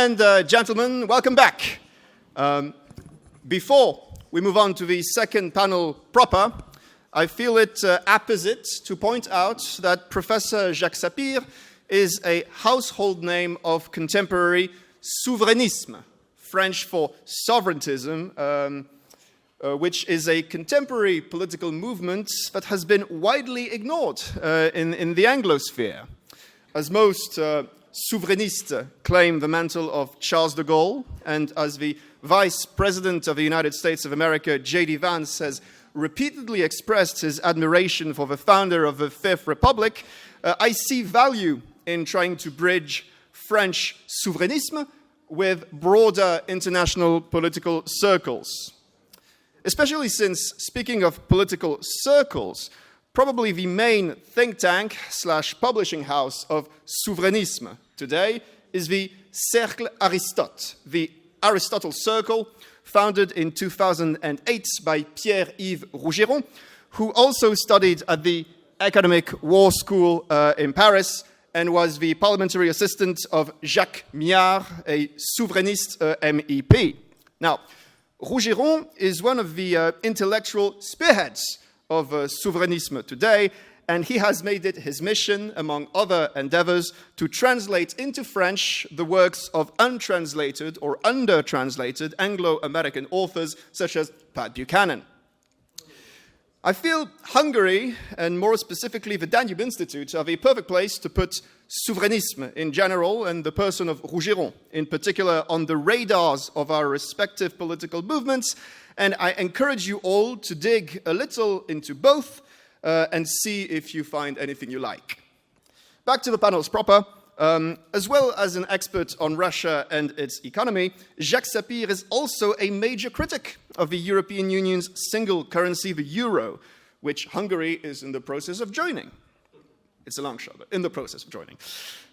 and gentlemen, welcome back. Before we move on to the second panel proper, I feel it apposite to point out that Professor Jacques Sapir is a household name of contemporary souverainisme, French for sovereigntism, which is a contemporary political movement that has been widely ignored in the Anglosphere. As most souverainistes claim the mantle of Charles de Gaulle, and as the Vice President of the United States of America, J.D. Vance, has repeatedly expressed his admiration for the founder of the Fifth Republic, I see value in trying to bridge French souverainisme with broader international political circles. Especially since, speaking of political circles, probably the main think tank / publishing house of souverainisme today is the Cercle Aristote, the Aristotle Circle, founded in 2008 by Pierre-Yves Rougeron, who also studied at the Economic War School in Paris and was the parliamentary assistant of Jacques Miard, a souverainist MEP. Now, Rougeron is one of the intellectual spearheads of souverainisme today, and he has made it his mission, among other endeavors, to translate into French the works of untranslated or under-translated Anglo-American authors such as Pat Buchanan. I feel Hungary, and more specifically the Danube Institute, are the perfect place to put souverainisme in general and the person of Rougeron in particular on the radars of our respective political movements, and I encourage you all to dig a little into both and see if you find anything you like. Back to the panels proper. As well as an expert on Russia and its economy, Jacques Sapir is also a major critic of the European Union's single currency, the euro, which Hungary is in the process of joining. It's a long shot, but in the process of joining.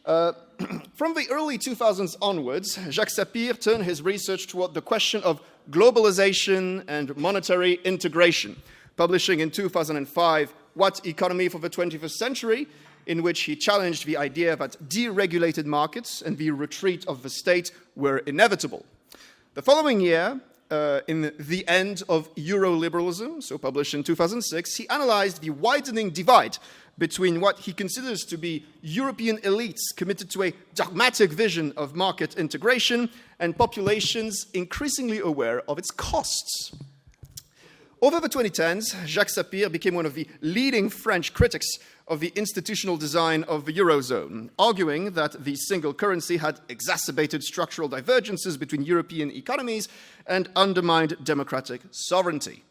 From the early 2000s onwards, Jacques Sapir turned his research toward the question of globalization and monetary integration, publishing in 2005 What Economy for the 21st Century, in which he challenged the idea that deregulated markets and the retreat of the state were inevitable. The following year, in The End of Euro-Liberalism, so published in 2006, he analyzed the widening divide between what he considers to be European elites committed to a dogmatic vision of market integration and populations increasingly aware of its costs. Over the 2010s, Jacques Sapir became one of the leading French critics of the institutional design of the Eurozone, arguing that the single currency had exacerbated structural divergences between European economies and undermined democratic sovereignty.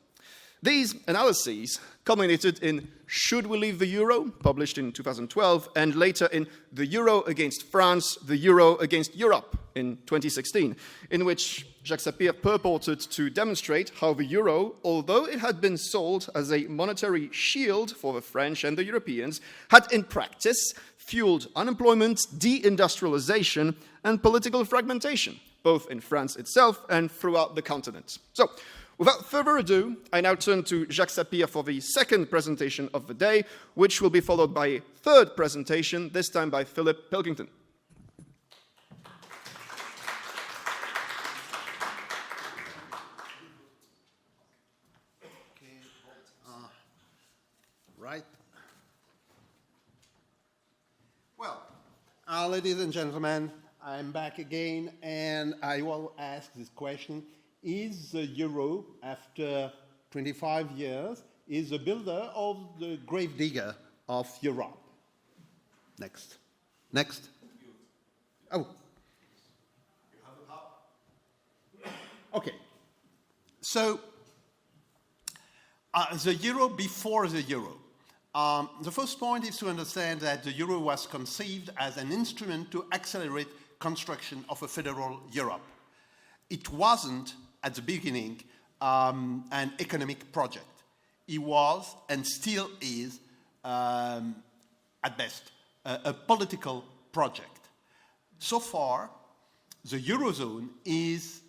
These analyses culminated in Should We Leave the Euro?, published in 2012, and later in The Euro Against France, The Euro Against Europe in 2016, in which Jacques Sapir purported to demonstrate how the euro, although it had been sold as a monetary shield for the French and the Europeans, had in practice fueled unemployment, deindustrialization, and political fragmentation, both in France itself and throughout the continent. So, without further ado, I now turn to Jacques Sapir for the second presentation of the day, which will be followed by a third presentation, this time by Philip Pilkington. Right. Well, ladies and gentlemen, I'm back again, and I will ask this question. Is the euro, after 25 years, is the builder of the Gravedigger of Europe? Next. Next. Oh. Okay. So, the euro before the euro. The first point is to understand that the euro was conceived as an instrument to accelerate construction of a federal Europe. It wasn't, at the beginning, an economic project. It was, and still is, at best, a political project. So far, the Eurozone is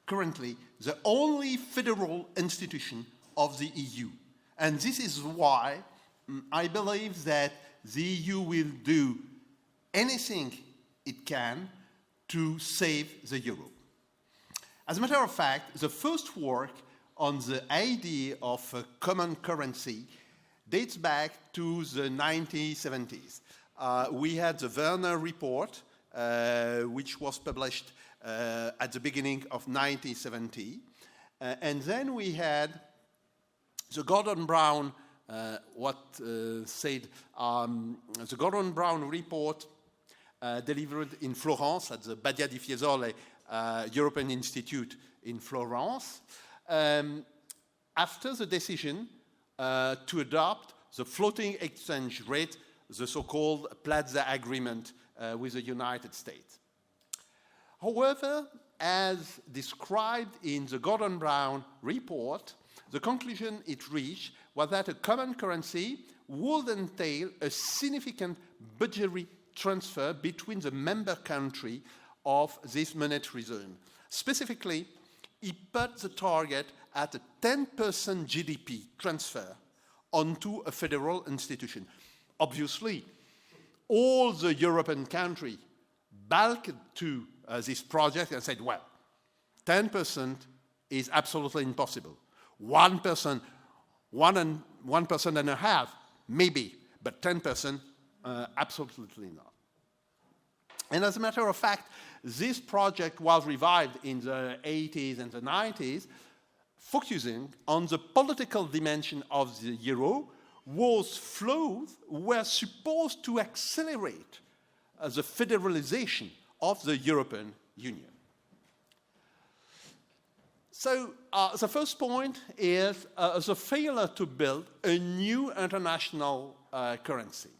currently the only federal institution of the EU. And this is why I believe that the EU will do anything it can to save the euro. As a matter of fact, the first work on the idea of a common currency dates back to the 1970s. We had the Werner report, which was published at the beginning of 1970. And then we had the Gordon Brown, the Gordon Brown report delivered in Florence at the Badia di Fiesole European Institute in Florence, after the decision to adopt the floating exchange rate, the so-called Plaza Agreement with the United States. However, as described in the Gordon Brown report, the conclusion it reached was that a common currency would entail a significant budgetary transfer between the member country of this monetary zone. Specifically, he put the target at a 10% GDP transfer onto a federal institution. Obviously, all the European countries balked to this project and said, well, 10% is absolutely impossible. 1%, 1.5%, maybe, but 10%, absolutely not. And as a matter of fact, this project was revived in the 80s and the 90s, focusing on the political dimension of the euro, whose flows were supposed to accelerate the federalization of the European Union. So the first point is the failure to build a new international currency.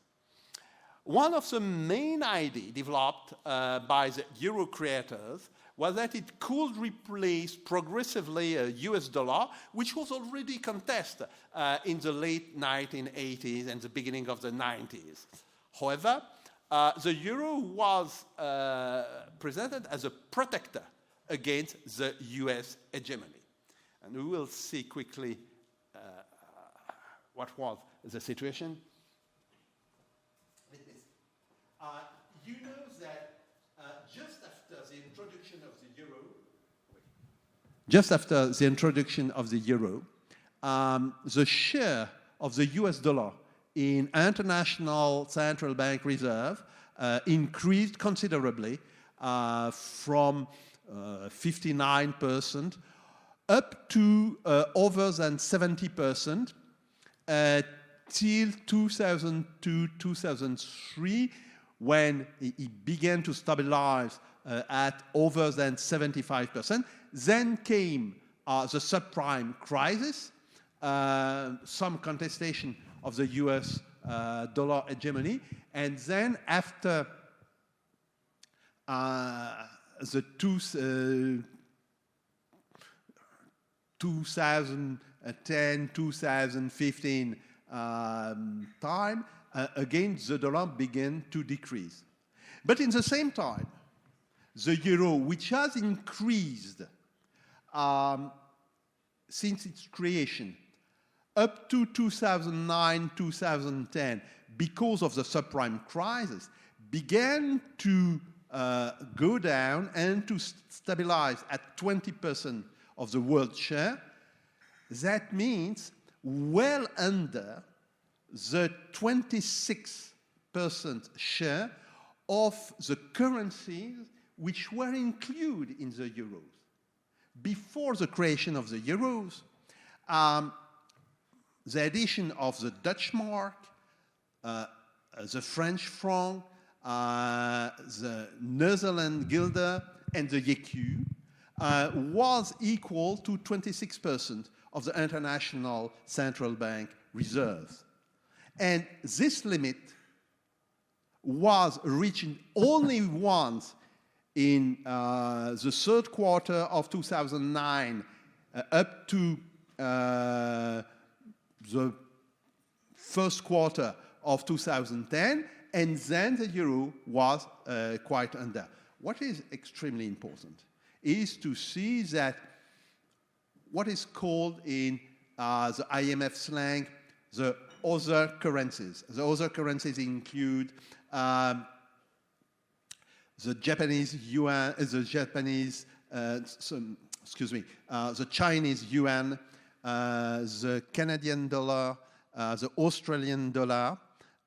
One of the main ideas developed by the euro creators was that it could replace progressively a US dollar, which was already contested in the late 1980s and the beginning of the 90s. However, the euro was presented as a protector against the US hegemony. And we will see quickly what was the situation. You know that just after the introduction of the euro, the share of the US dollar in international central bank reserve increased considerably from 59% up to over than 70% till 2002-2003, when it began to stabilize at over than 75%. Then came the subprime crisis, some contestation of the US dollar hegemony, and then after the 2010-2015 time, again, the dollar began to decrease. But in the same time, the euro, which has increased since its creation up to 2009-2010 because of the subprime crisis, began to go down and to stabilize at 20% of the world share. That means well under the 26% share of the currencies which were included in the euros. Before the creation of the euros, the addition of the Dutch mark, the French franc, the Netherlands guilder, and the écu was equal to 26% of the international central bank reserves. And this limit was reached only once in the third quarter of 2009 up to the first quarter of 2010, and then the euro was quite under. What is extremely important is to see that what is called in the IMF slang the other currencies. The other currencies include the Japanese yuan, the Chinese yuan, the Canadian dollar, the Australian dollar,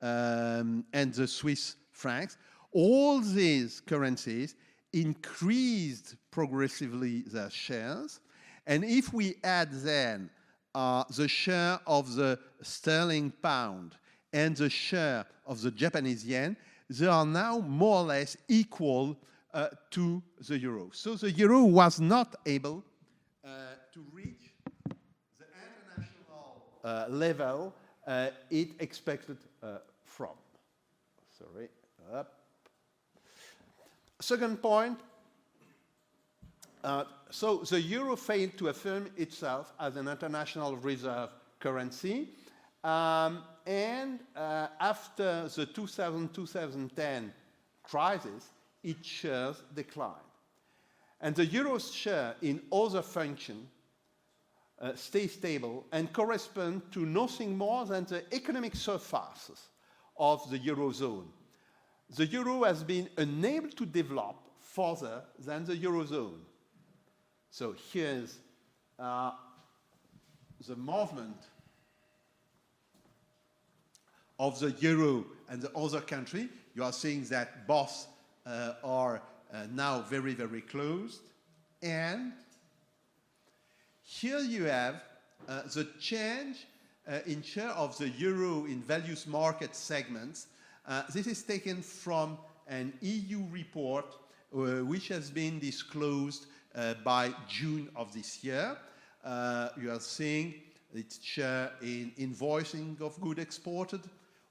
and the Swiss francs. All these currencies increased progressively their shares. And if we add then the share of the sterling pound and the share of the Japanese yen, they are now more or less equal to the euro. So the euro was not able to reach the international level it expected from. Sorry. Second point, so the euro failed to affirm itself as an international reserve currency. And after the 2000-2010 crisis, its shares declined. And the euro's share in other functions stays stable and correspond to nothing more than the economic surfaces of the eurozone. The euro has been unable to develop further than the eurozone. So here's the movement of the euro and the other country. You are seeing that both are now very, very close. And here you have the change in share of the euro in various market segments. This is taken from an EU report which has been disclosed by June of this year. You are seeing its share in invoicing of goods exported,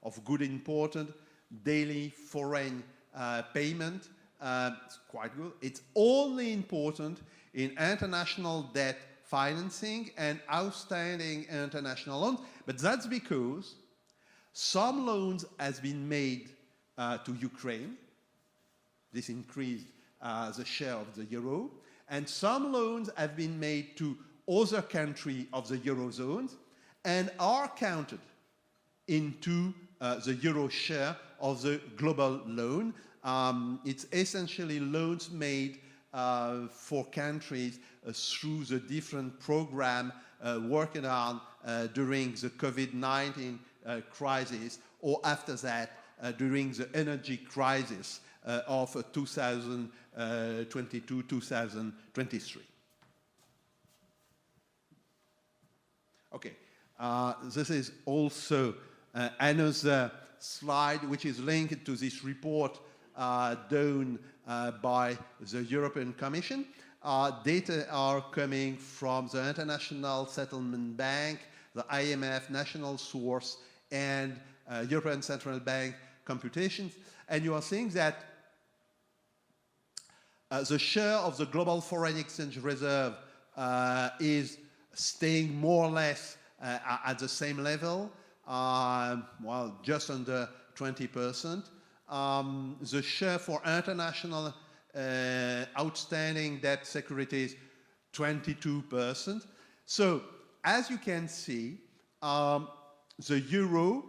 of goods imported, daily foreign payment. It's quite good. It's only important in international debt financing and outstanding international loans, but that's because some loans have been made to Ukraine. This increased the share of the euro. And some loans have been made to other countries of the eurozone and are counted into the euro share of the global loan. It's essentially loans made for countries through the different program working on during the COVID-19 crisis, or after that during the energy crisis of 2022-2023. Okay, this is also another slide which is linked to this report done by the European Commission. Data are coming from the International Settlement Bank, the IMF, National Source, and European Central Bank computations. And you are seeing that the share of the global foreign exchange reserve is staying more or less at the same level, well, just under 20%. The share for international outstanding debt securities, 22%. So, as you can see, the euro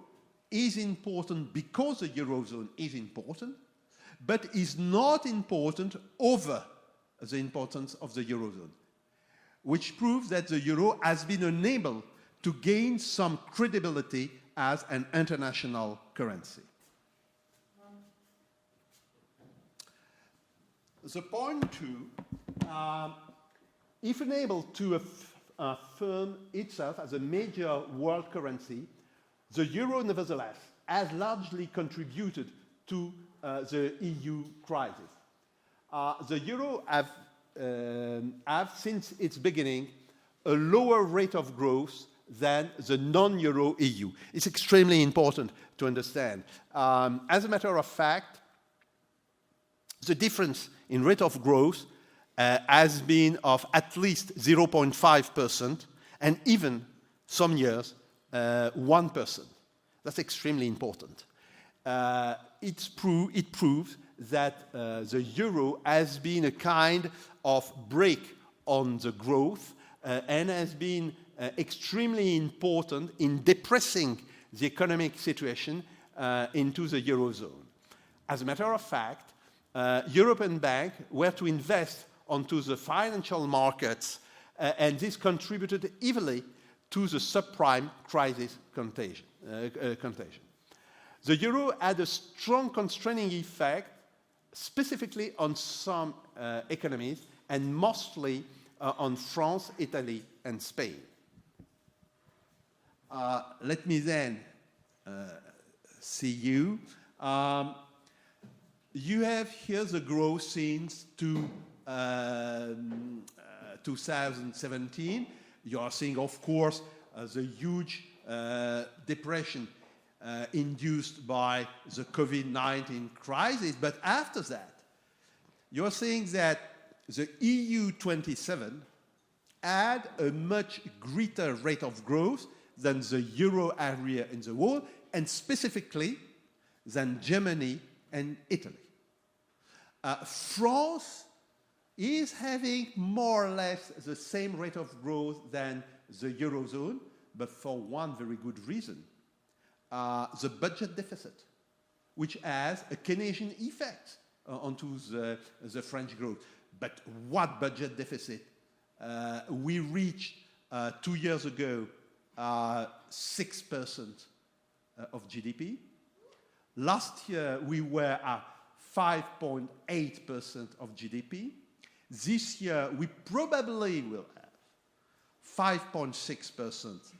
is important because the eurozone is important, but is not important over the importance of the eurozone, which proves that the euro has been unable to gain some credibility as an international currency. The point two, if unable to affirm itself as a major world currency, the euro, nevertheless, has largely contributed to the EU crisis. The euro have since its beginning a lower rate of growth than the non-euro EU. It's extremely important to understand. As a matter of fact, the difference in rate of growth has been of at least 0.5%, and even some years 1%. That's extremely important. It proves that the euro has been a kind of brake on the growth and has been extremely important in depressing the economic situation into the eurozone. As a matter of fact, European banks were to invest onto the financial markets, and this contributed heavily to the subprime crisis contagion. The euro had a strong constraining effect, specifically on some economies, and mostly on France, Italy, and Spain. Let me then see you. You have here the growth since 2017. You are seeing, of course, the huge depression induced by the COVID-19 crisis. But after that, you're seeing that the EU 27 had a much greater rate of growth than the euro area in the world, and specifically than Germany and Italy. France is having more or less the same rate of growth than the Eurozone, but for one very good reason. The budget deficit, which has a Keynesian effect onto the French growth. But what budget deficit? We reached 2 years ago 6% of GDP. Last year we were at 5.8% of GDP. This year we probably will have 5.6%,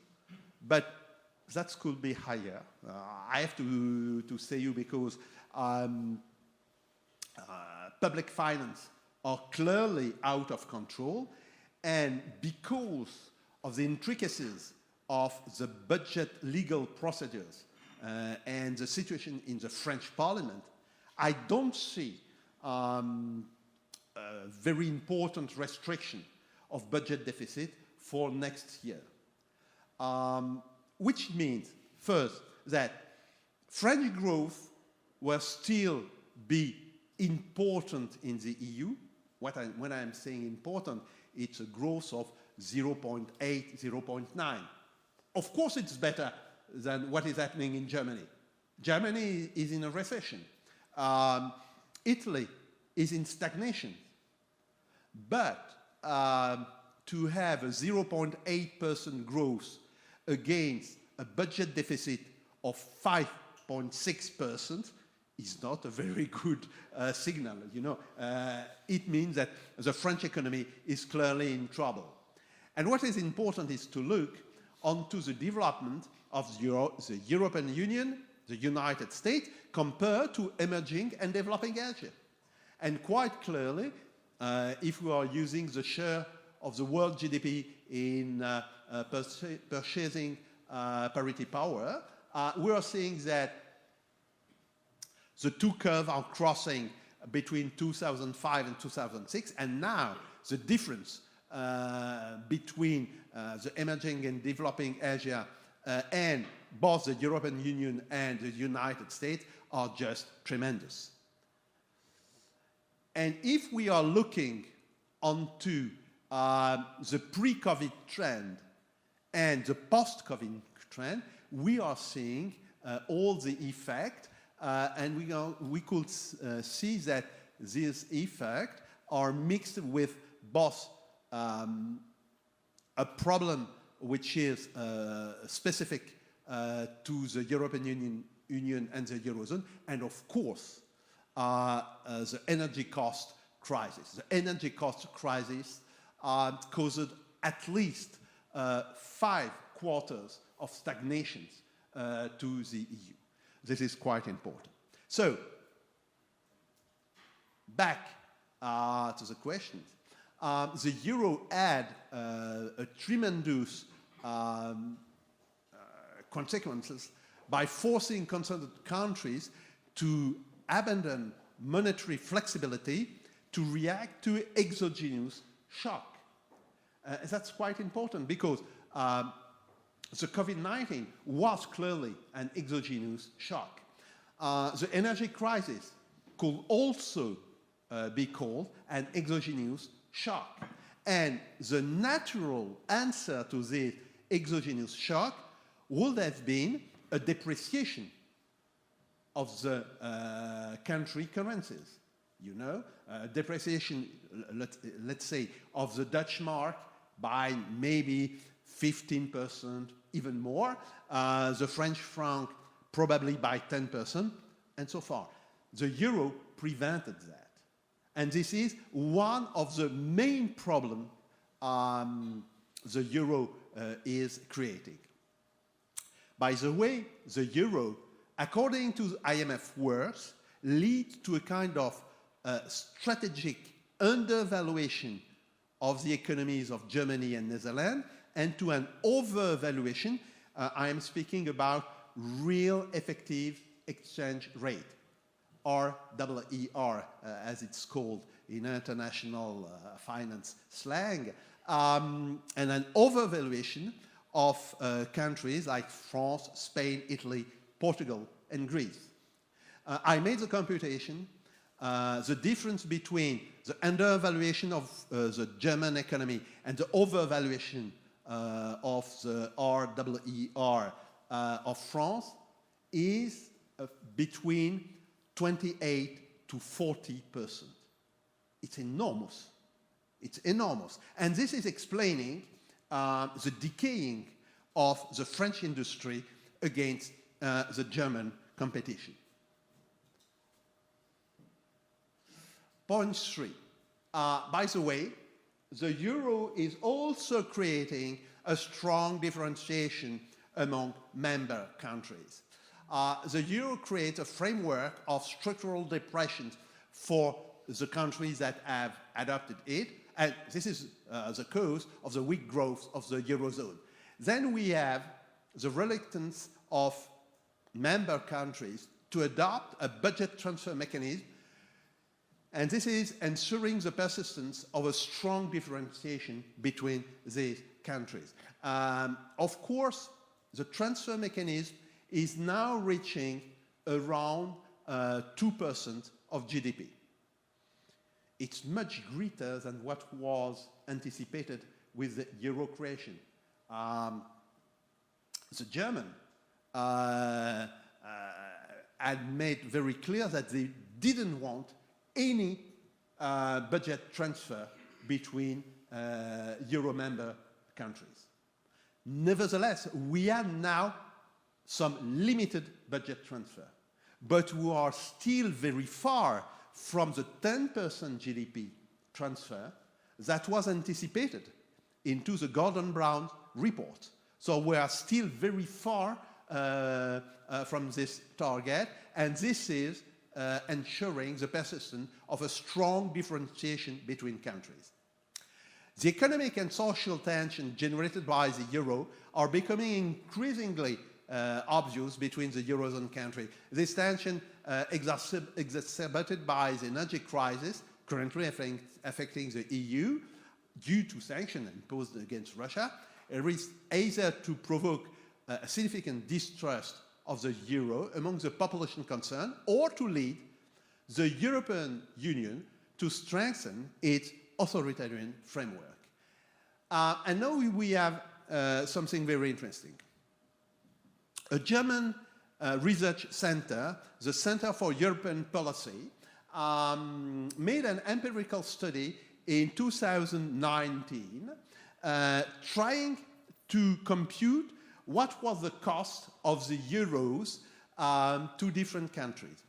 but that could be higher. I have to say you because public finance are clearly out of control, and because of the intricacies of the budget legal procedures and the situation in the French Parliament, I don't see a very important restriction of budget deficit for next year. Which means, first, that French growth will still be important in the EU. When I'm saying important, it's a growth of 0.8, 0.9. Of course, it's better than what is happening in Germany. Germany is in a recession. Italy is in stagnation. But to have a 0.8% growth against a budget deficit of 5.6% is not a very good signal. It means that the French economy is clearly in trouble. And what is important is to look onto the development of the European Union, the United States, compared to emerging and developing Asia. And quite clearly, if we are using the share of the world GDP in purchasing parity power, we are seeing that the two curves are crossing between 2005 and 2006, and now the difference between the emerging and developing Asia and both the European Union and the United States are just tremendous. And if we are looking onto the pre-COVID trend and the post-COVID trend, we are seeing all the effect, and we could see that these effects are mixed with both a problem which is specific to the European Union and the Eurozone, and of course, the energy cost crisis. The energy cost crisis caused at least 5 quarters of stagnation to the EU. This is quite important. So, back to the questions. The euro had a tremendous consequences by forcing concerned countries to abandon monetary flexibility to react to exogenous shock. That's quite important because the COVID-19 was clearly an exogenous shock. The energy crisis could also be called an exogenous shock. And the natural answer to this exogenous shock would have been a depreciation of the country currencies. you know, depreciation, let's say, of the Dutch mark by maybe 15%, even more, the French franc probably by 10%, and so far. The euro prevented that. And this is one of the main problems the euro is creating. By the way, the euro, according to the IMF words, leads to a kind of strategic undervaluation of the economies of Germany and Netherlands, and to an overvaluation. I am speaking about real effective exchange rate, REER, as it's called in international finance slang, and an overvaluation of countries like France, Spain, Italy, Portugal, and Greece. I made the computation. The difference between the undervaluation of the German economy and the overvaluation of the REER of France is between 28 to 40%. It's enormous. It's enormous. And this is explaining the decaying of the French industry against the German competition. Point 3. By the way, the euro is also creating a strong differentiation among member countries. The euro creates a framework of structural depression for the countries that have adopted it, and this is the cause of the weak growth of the eurozone. Then we have the reluctance of member countries to adopt a budget transfer mechanism, and this is ensuring the persistence of a strong differentiation between these countries. Of course, the transfer mechanism is now reaching around 2% of GDP. It's much greater than what was anticipated with the euro creation. The German had made very clear that they didn't want any budget transfer between euro member countries. Nevertheless, we have now some limited budget transfer, but we are still very far from the 10% GDP transfer that was anticipated into the Gordon Brown report. So we are still very far from this target, and this is ensuring the persistence of a strong differentiation between countries. The economic and social tension generated by the euro are becoming increasingly obvious between the eurozone countries. This tension exacerbated by the energy crisis currently affecting the EU due to sanctions imposed against Russia, is either to provoke a significant distrust of the euro among the population concerned, or to lead the European Union to strengthen its authoritarian framework. And now we have something very interesting. A German research center, the Center for European Policy, made an empirical study in 2019 trying to compute what was the cost of the euros to different countries.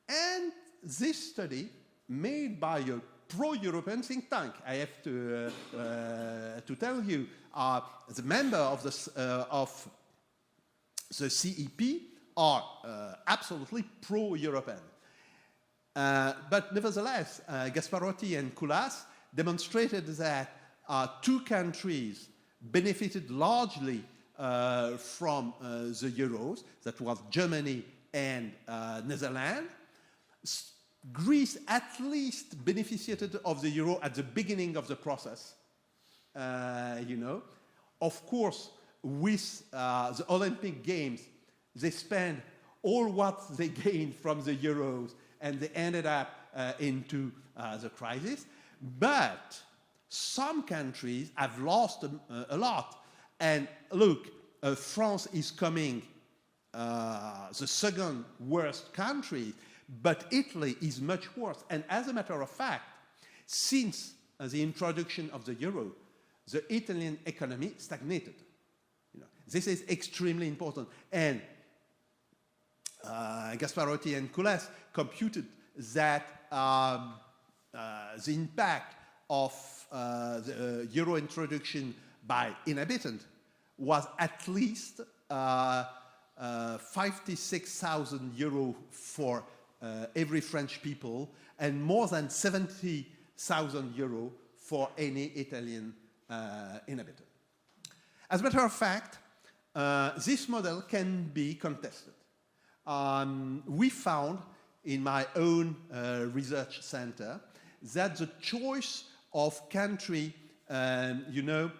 And this study, made by a pro-European think tank, I have to tell you, the member of the CEP are absolutely pro-European. But nevertheless, Gasparotti and Koulas demonstrated that two countries benefited largely from the euros, that was Germany and Netherlands. Greece at least benefited of the euro at the beginning of the process, you know. Of course, with the Olympic Games, they spent all what they gained from the euros, and they ended up into the crisis. But some countries have lost a lot. And look, France is coming the second worst country, But Italy is much worse. And as a matter of fact, since the introduction of the euro, the Italian economy stagnated. This is extremely important. And Gasparotti and Coulès computed that the impact of the euro introduction by inhabitant was at least 56,000 euros for every French people and more than 70,000 euros for any Italian inhabitant. As a matter of fact, this model can be contested. We found in my own research center that the choice of country, to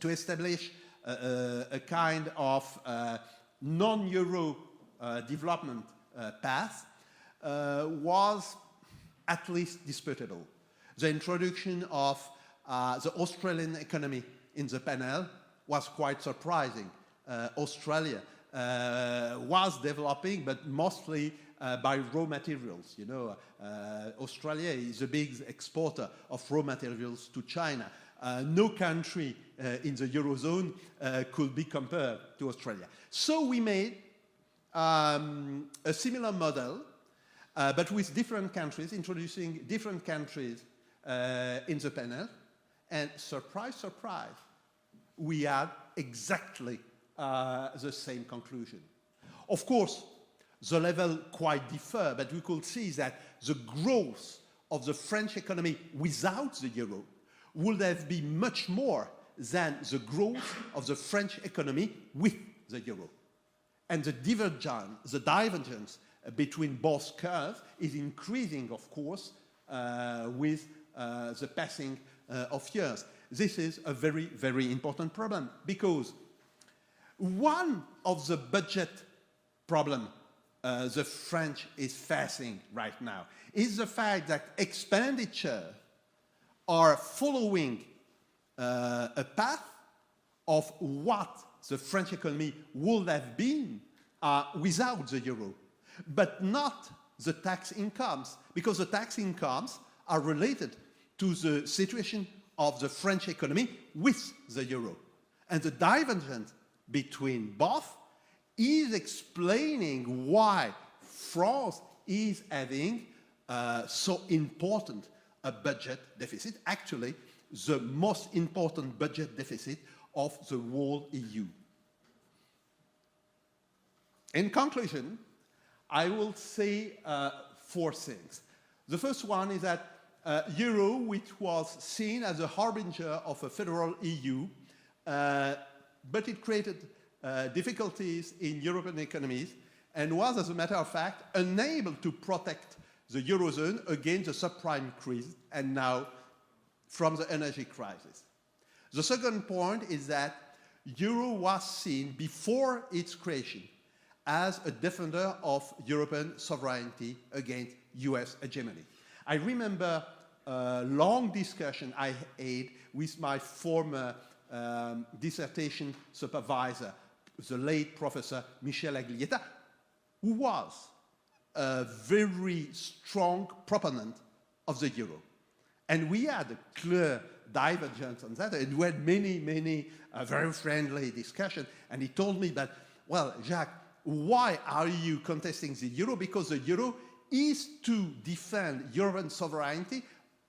establish a kind of non-euro development path was at least disputable. The introduction of the Australian economy in the panel was quite surprising. Australia was developing, but mostly by raw materials. Australia is a big exporter of raw materials to China. No country in the Eurozone could be compared to Australia. So we made a similar model, but with different countries, introducing different countries in the panel. And surprise, surprise, we had exactly the same conclusion. Of course, the level quite differ, but we could see that the growth of the French economy without the euro would have been much more than the growth of the French economy with the euro. And the divergence between both curves is increasing, of course, with the passing of years. This is a very, very important problem because one of the budget problems the French is facing right now is the fact that expenditure are following a path of what the French economy would have been without the euro, but not the tax incomes, because the tax incomes are related to the situation of the French economy with the euro. And the divergence between both is explaining why France is having so important a budget deficit, actually the most important budget deficit of the whole EU. In conclusion, I will say 4 things. The first one is that euro, which was seen as a harbinger of a federal EU, but it created difficulties in European economies and was, as a matter of fact, unable to protect the Eurozone against the subprime crisis and now from the energy crisis. The second point is that euro was seen before its creation as a defender of European sovereignty against US hegemony. I remember a long discussion I had with my former dissertation supervisor, the late Professor Michel Aglietta, who was a very strong proponent of the euro. And we had a clear divergence on that, and we had many very friendly discussions. And he told me that, well, Jacques, why are you contesting the euro? Because the euro is to defend European sovereignty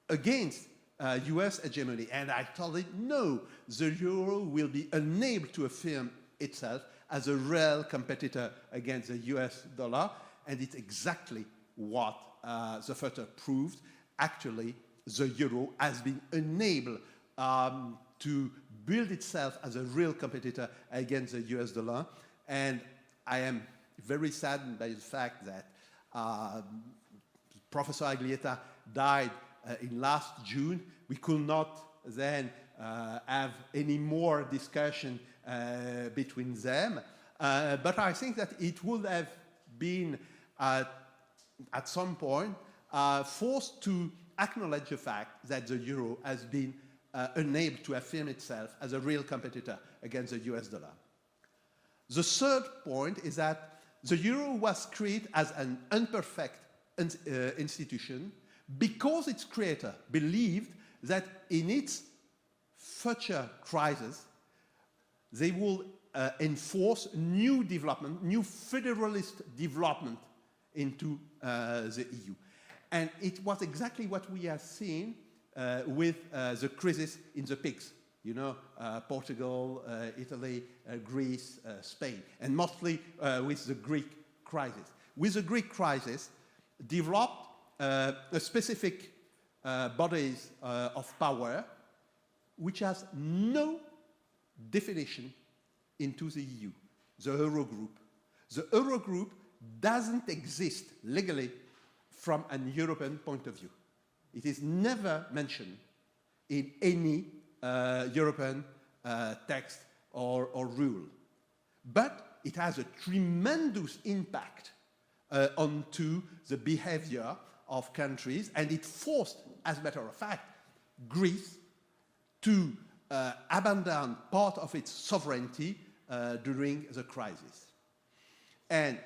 against US hegemony. And I told him, no, the euro will be unable to affirm itself as a real competitor against the US dollar. And it's exactly what the photo proved. Actually, the euro has been unable to build itself as a real competitor against the US dollar. And I am very saddened by the fact that Professor Aglietta died in last June. We could not then have any more discussion between them. But I think that it would have been at some point forced to acknowledge the fact that the euro has been unable to affirm itself as a real competitor against the US dollar. The third point is that the euro was created as an imperfect institution because its creator believed that in its future crisis, they will enforce new development, new federalist development into the EU. And it was exactly what we have seen with the crisis in the PIGS. You know, Portugal, Italy, Greece, Spain, and mostly with the Greek crisis. With the Greek crisis, developed a specific bodies of power which has no definition into the EU, the Eurogroup. The Eurogroup doesn't exist legally from an European point of view. It is never mentioned in any European text or rule. But it has a tremendous impact onto the behavior of countries, and it forced, as a matter of fact, Greece to abandon part of its sovereignty during the crisis. And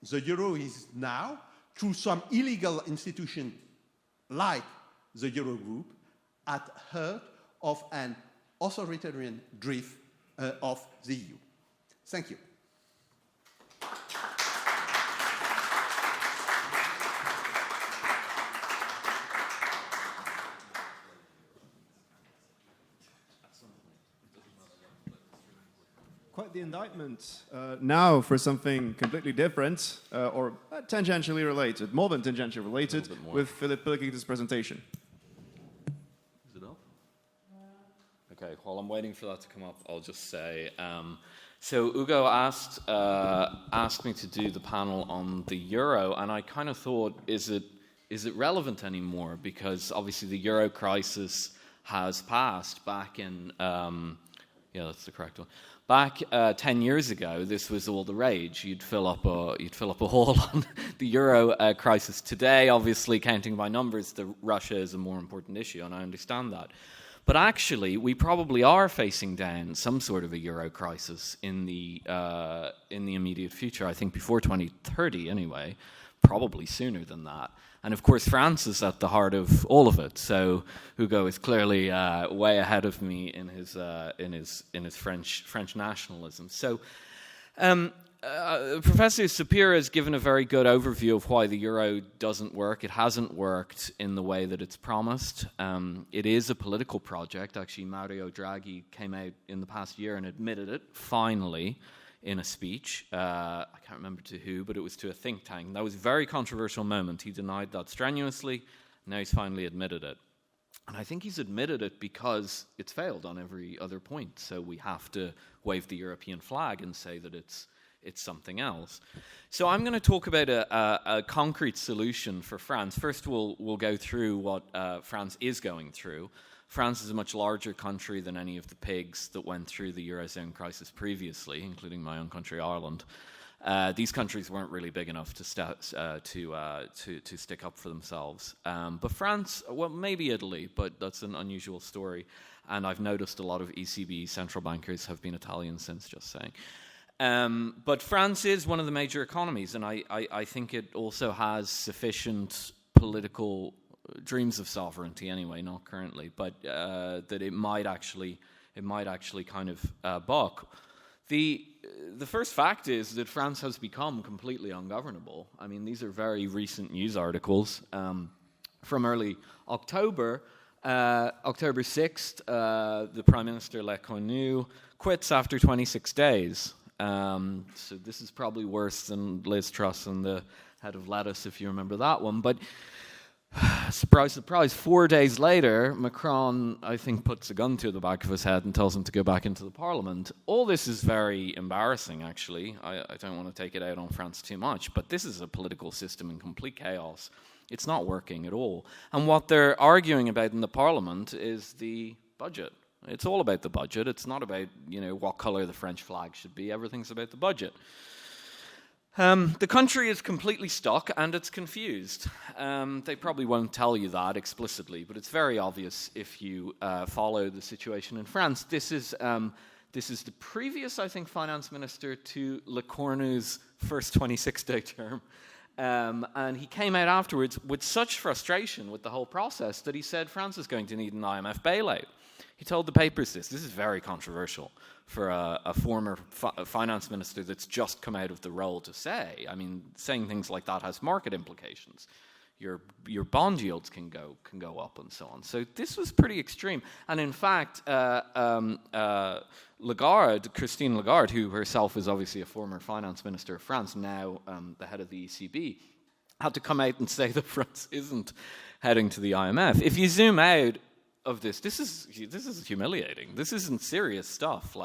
the euro is now, through some illegal institution like the Eurogroup, at heart of an authoritarian drift of the EU. Thank you. Quite the indictment now for something completely different or tangentially related, more than tangentially related, with Philip Pilkington's presentation. Is it up? Okay, while I'm waiting for that to come up, I'll just say, so Ugo asked me to do the panel on the euro, and I kind of thought, is it relevant anymore? Because obviously the euro crisis has passed back in, yeah, that's the correct one. Back 10 years ago, this was all the rage. You'd fill up a hall on the euro crisis. Today, obviously, counting by numbers, Russia is a more important issue, and I understand that. But actually, we probably are facing down some sort of a euro crisis in the immediate future. I think before 2030, anyway. Probably sooner than that. And of course, France is at the heart of all of it. So Hugo is clearly way ahead of me in his French nationalism. So Professor Sapir has given a very good overview of why the euro doesn't work. It hasn't worked in the way that it's promised. It is a political project. Actually, Mario Draghi came out in the past year and admitted it, finally, in a speech. I can't remember to who, but it was to a think tank. That was a very controversial moment. He denied that strenuously. Now he's finally admitted it. And I think he's admitted it because it's failed on every other point. So we have to wave the European flag and say that it's something else. So I'm going to talk about a concrete solution for France. First, we'll go through what France is going through. France is a much larger country than any of the pigs that went through the Eurozone crisis previously, including my own country, Ireland. These countries weren't really big enough to stick up for themselves. But France, well, maybe Italy, but that's an unusual story. And I've noticed a lot of ECB central bankers have been Italian since, just saying. But France is one of the major economies, and I think it also has sufficient political dreams of sovereignty anyway, not currently, but that it might actually kind of buck. The first fact is that France has become completely ungovernable. I mean, these are very recent news articles from early October. October 6th, the Prime Minister Lecornu quits after 26 days. So this is probably worse than Liz Truss and the head of lettuce, if you remember that one. But surprise, surprise, 4 days later, Macron, I think, puts a gun to the back of his head and tells him to go back into the parliament. All this is very embarrassing, actually. I don't want to take it out on France too much, but this is a political system in complete chaos. It's not working at all. And what they're arguing about in the parliament is the budget. It's all about the budget. It's not about, what color the French flag should be. Everything's about the budget. The country is completely stuck and it's confused. They probably won't tell you that explicitly, but it's very obvious if you follow the situation in France. This is This is the previous, I think, finance minister to Le Cornu's first 26-day term. And he came out afterwards with such frustration with the whole process that he said France is going to need an IMF bailout. He told the papers this. This is very controversial for a former finance minister that's just come out of the role to say. I mean, saying things like that has market implications. Your bond yields can go up and so on. So this was pretty extreme. And in fact, Christine Lagarde, who herself is obviously a former finance minister of France, now the head of the ECB, had to come out and say that France isn't heading to the IMF. If you zoom out of this is humiliating. This isn't serious stuff.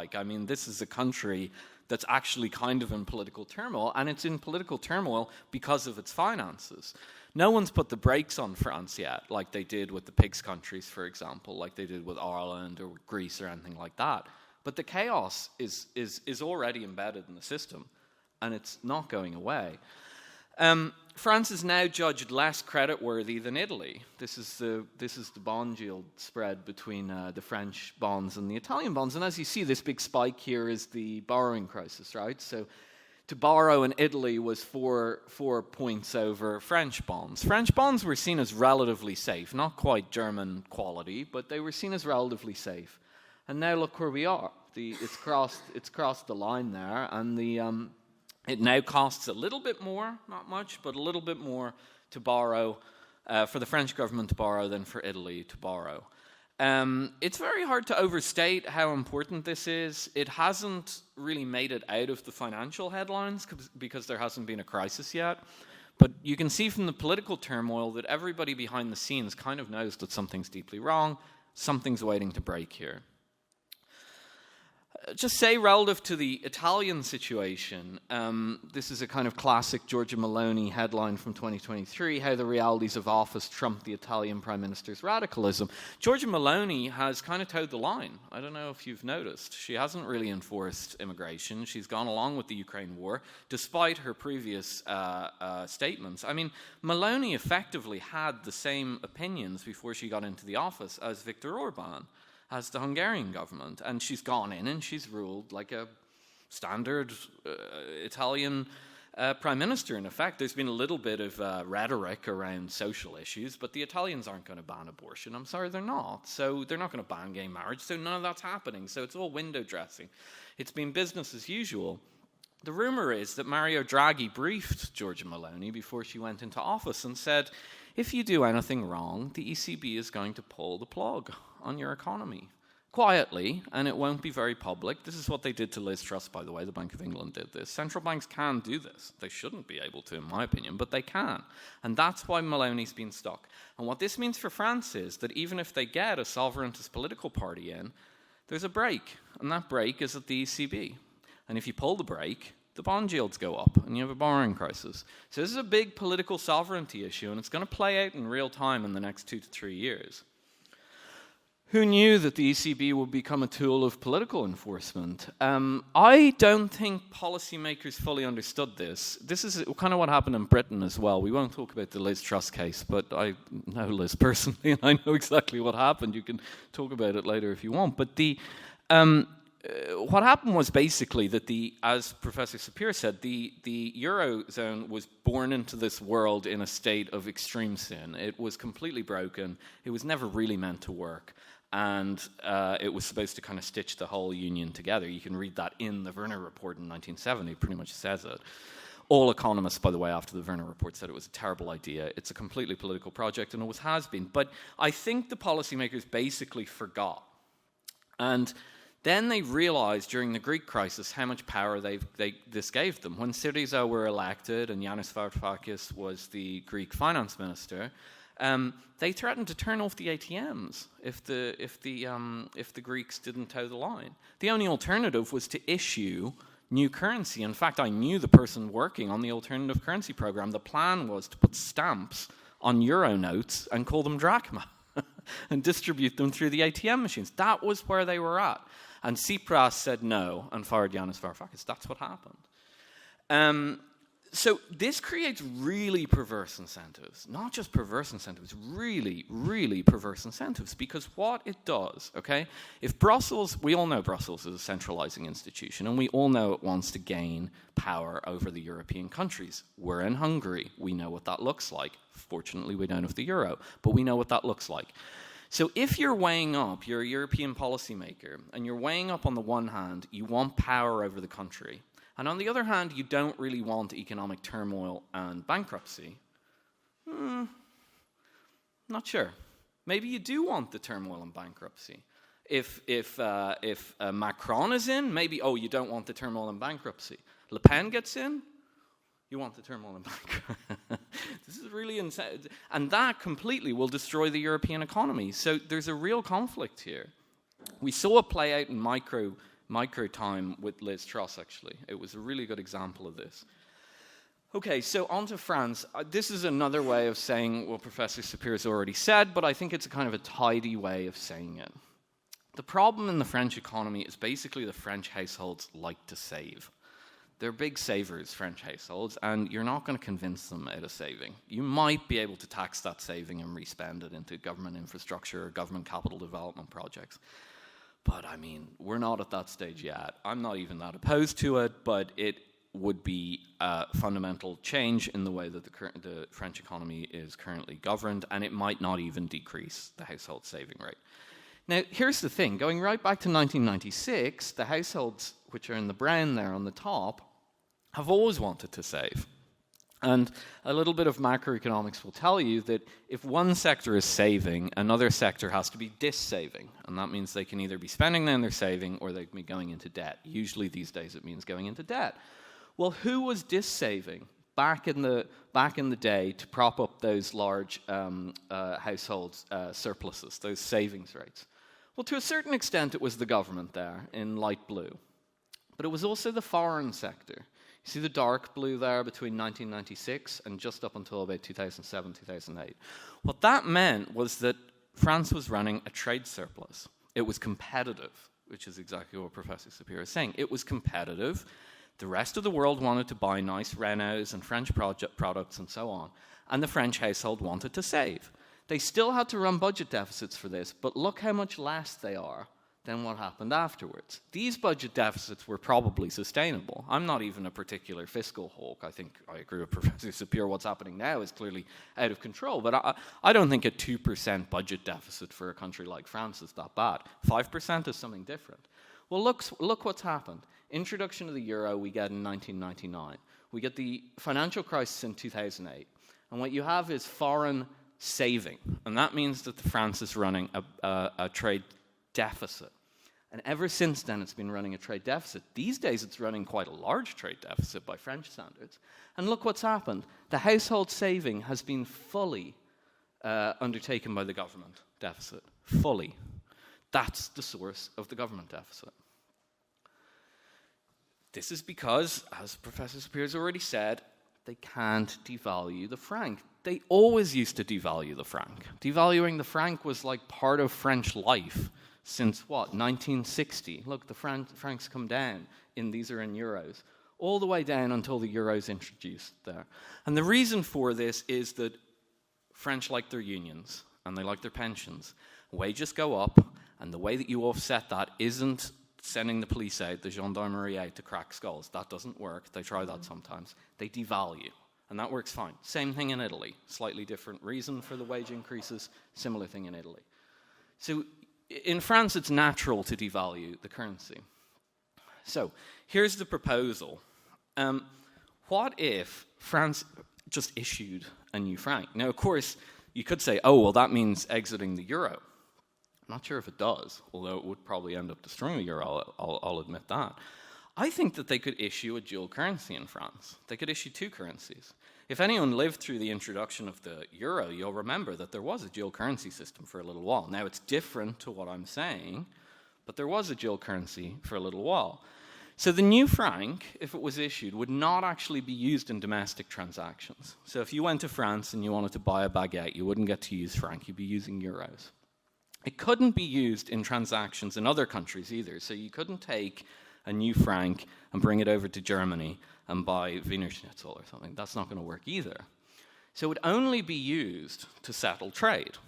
This is a country that's actually kind of in political turmoil, and it's in political turmoil because of its finances. No one's put the brakes on France yet, like they did with the PIGS countries, for example, like they did with Ireland or Greece or anything like that. But the chaos is already embedded in the system, and it's not going away. France is now judged less creditworthy than Italy. This is the bond yield spread between the French bonds and the Italian bonds. And as you see, this big spike here is the borrowing crisis, right? So to borrow in Italy was 4 points over French bonds. French bonds were seen as relatively safe, not quite German quality, but they were seen as relatively safe. And now look where we are. It's crossed the line there, and it now costs a little bit more, not much, but a little bit more to borrow, for the French government to borrow than for Italy to borrow. It's very hard to overstate how important this is. It hasn't really made it out of the financial headlines because there hasn't been a crisis yet. But you can see from the political turmoil that everybody behind the scenes kind of knows that something's deeply wrong, something's waiting to break here. Just say, relative to the Italian situation, this is a kind of classic Giorgia Meloni headline from 2023, how the realities of office trump the Italian Prime Minister's radicalism. Giorgia Meloni has kind of towed the line. I don't know if you've noticed. She hasn't really enforced immigration. She's gone along with the Ukraine war, despite her previous statements. I mean, Meloni effectively had the same opinions before she got into the office as Viktor Orban, as the Hungarian government, and she's gone in and she's ruled like a standard Italian prime minister. In effect, there's been a little bit of rhetoric around social issues, but the Italians aren't going to ban abortion. I'm sorry, they're not. So they're not going to ban gay marriage, so none of that's happening. So it's all window dressing. It's been business as usual. The rumor is that Mario Draghi briefed Giorgia Meloni before she went into office and said, if you do anything wrong, the ECB is going to pull the plug on your economy. Quietly, and it won't be very public. This is what they did to Liz Truss, by the way. The Bank of England did this. Central banks can do this. They shouldn't be able to, in my opinion, but they can. And that's why Meloni's been stuck. And what this means for France is that even if they get a sovereigntist political party in, there's a brake. And that brake is at the ECB. And if you pull the brake, the bond yields go up and you have a borrowing crisis. So this is a big political sovereignty issue, and it's going to play out in real time in the next 2 to 3 years. Who knew that the ECB would become a tool of political enforcement? I don't think policymakers fully understood this. This is kind of what happened in Britain as well. We won't talk about the Liz Truss case, but I know Liz personally, and I know exactly what happened. You can talk about it later if you want. But what happened was basically that as Professor Sapir said, the Eurozone was born into this world in a state of extreme sin. It was completely broken. It was never really meant to work. And it was supposed to kind of stitch the whole union together. You can read that in the Werner Report in 1970. It pretty much says it. All economists, by the way, after the Werner Report said it was a terrible idea. It's a completely political project, and always has been. But I think the policymakers basically forgot. And then they realized during the Greek crisis how much power this gave them. When Syriza were elected and Yanis Varoufakis was the Greek finance minister, they threatened to turn off the ATMs if the Greeks didn't toe the line. The only alternative was to issue new currency. In fact, I knew the person working on the alternative currency program. The plan was to put stamps on euro notes and call them drachma and distribute them through the ATM machines. That was where they were at. And Tsipras said no and fired Yanis Varoufakis. That's what happened. So this creates really perverse incentives, not just perverse incentives, really, really perverse incentives, because what it does, okay, if Brussels, we all know Brussels is a centralizing institution, and we all know it wants to gain power over the European countries. We're in Hungary, we know what that looks like. Fortunately, we don't have the euro, but we know what that looks like. So if you're weighing up, you're a European policymaker, and you're weighing up on the one hand, you want power over the country, and on the other hand, you don't really want economic turmoil and bankruptcy. Not sure. Maybe you do want the turmoil and bankruptcy. If Macron is in, maybe, you don't want the turmoil and bankruptcy. Le Pen gets in, you want the turmoil and bankruptcy. This is really insane. And that completely will destroy the European economy. So there's a real conflict here. We saw it play out in micro time with Liz Truss, actually. It was a really good example of this. Okay, so on to France. This is another way of saying what Professor Sapir has already said, but I think it's a kind of a tidy way of saying it. The problem in the French economy is basically the French households like to save. They're big savers, French households, and you're not going to convince them out of saving. You might be able to tax that saving and respend it into government infrastructure or government capital development projects. But, I mean, we're not at that stage yet. I'm not even that opposed to it, but it would be a fundamental change in the way that the French economy is currently governed, and it might not even decrease the household saving rate. Now, here's the thing. Going right back to 1996, the households, which are in the brown there on the top, have always wanted to save. And a little bit of macroeconomics will tell you that if one sector is saving, another sector has to be dissaving. And that means they can either be spending down their saving or they can be going into debt. Usually these days it means going into debt. Well, who was dissaving back in the day to prop up those large household surpluses, those savings rates? Well, to a certain extent it was the government there in light blue. But it was also the foreign sector. You see the dark blue there between 1996 and just up until about 2007, 2008. What that meant was that France was running a trade surplus. It was competitive, which is exactly what Professor Sapir is saying. It was competitive. The rest of the world wanted to buy nice Renaults and French products and so on. And the French household wanted to save. They still had to run budget deficits for this, but look how much less they are than what happened afterwards. These budget deficits were probably sustainable. I'm not even a particular fiscal hawk. I think I agree with Professor Sapir. What's happening now is clearly out of control. But I don't think a 2% budget deficit for a country like France is that bad. 5% is something different. Well, look what's happened. Introduction of the euro we get in 1999. We get the financial crisis in 2008. And what you have is foreign saving. And that means that France is running a trade deficit. And ever since then, it's been running a trade deficit. These days, it's running quite a large trade deficit by French standards. And look what's happened. The household saving has been fully undertaken by the government deficit. Fully. That's the source of the government deficit. This is because, as Professor Sapir has already said, they can't devalue the franc. They always used to devalue the franc. Devaluing the franc was like part of French life since, 1960. Look, the francs come down. These are in euros. All the way down until the euro's introduced there. And the reason for this is that French like their unions and they like their pensions. Wages go up, and the way that you offset that isn't sending the police out, the gendarmerie out to crack skulls. That doesn't work. They try that sometimes. They devalue, and that works fine. Same thing in Italy. Slightly different reason for the wage increases. Similar thing in Italy. So in France, it's natural to devalue the currency. So here's the proposal. What if France just issued a new franc? Now, of course, you could say, that means exiting the euro. I'm not sure if it does, although it would probably end up destroying the euro, I'll admit that. I think that they could issue a dual currency in France. They could issue two currencies. If anyone lived through the introduction of the euro, you'll remember that there was a dual currency system for a little while. Now, it's different to what I'm saying, but there was a dual currency for a little while. So the new franc, if it was issued, would not actually be used in domestic transactions. So if you went to France and you wanted to buy a baguette, you wouldn't get to use franc, you'd be using euros. It couldn't be used in transactions in other countries either. So you couldn't take a new franc and bring it over to Germany and buy Wiener Schnitzel or something. That's not going to work either. So it would only be used to settle trade,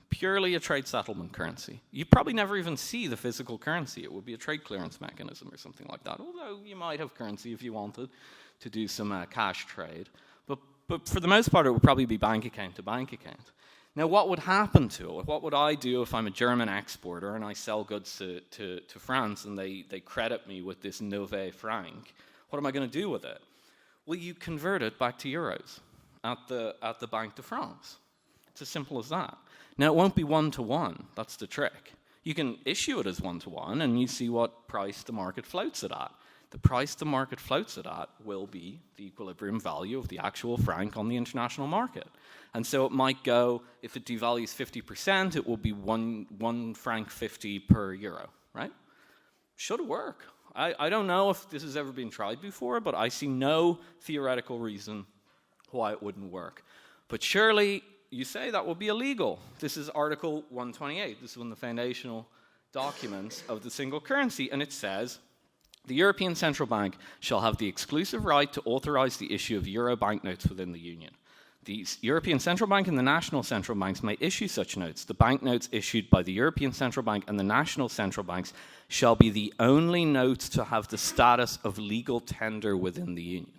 purely a trade settlement currency. You'd probably never even see the physical currency. It would be a trade clearance mechanism or something like that, although you might have currency if you wanted to do some cash trade. But for the most part, it would probably be bank account to bank account. Now, what would happen to it? What would I do if I'm a German exporter and I sell goods to France and they credit me with this Nové franc? What am I going to do with it? Well, you convert it back to euros at the Banque de France. It's as simple as that. Now, it won't be one-to-one. That's the trick. You can issue it as one-to-one, and you see what price the market floats it at. The price the market floats it at will be the equilibrium value of the actual franc on the international market. And so it might go, if it devalues 50%, it will be one franc 50 per euro, right? Should work. I don't know if this has ever been tried before, but I see no theoretical reason why it wouldn't work. But surely you say that will be illegal. This is Article 128. This is one of the foundational documents of the single currency, and it says, the European Central Bank shall have the exclusive right to authorize the issue of euro banknotes within the Union. The European Central Bank and the national central banks may issue such notes. The banknotes issued by the European Central Bank and the national central banks shall be the only notes to have the status of legal tender within the Union.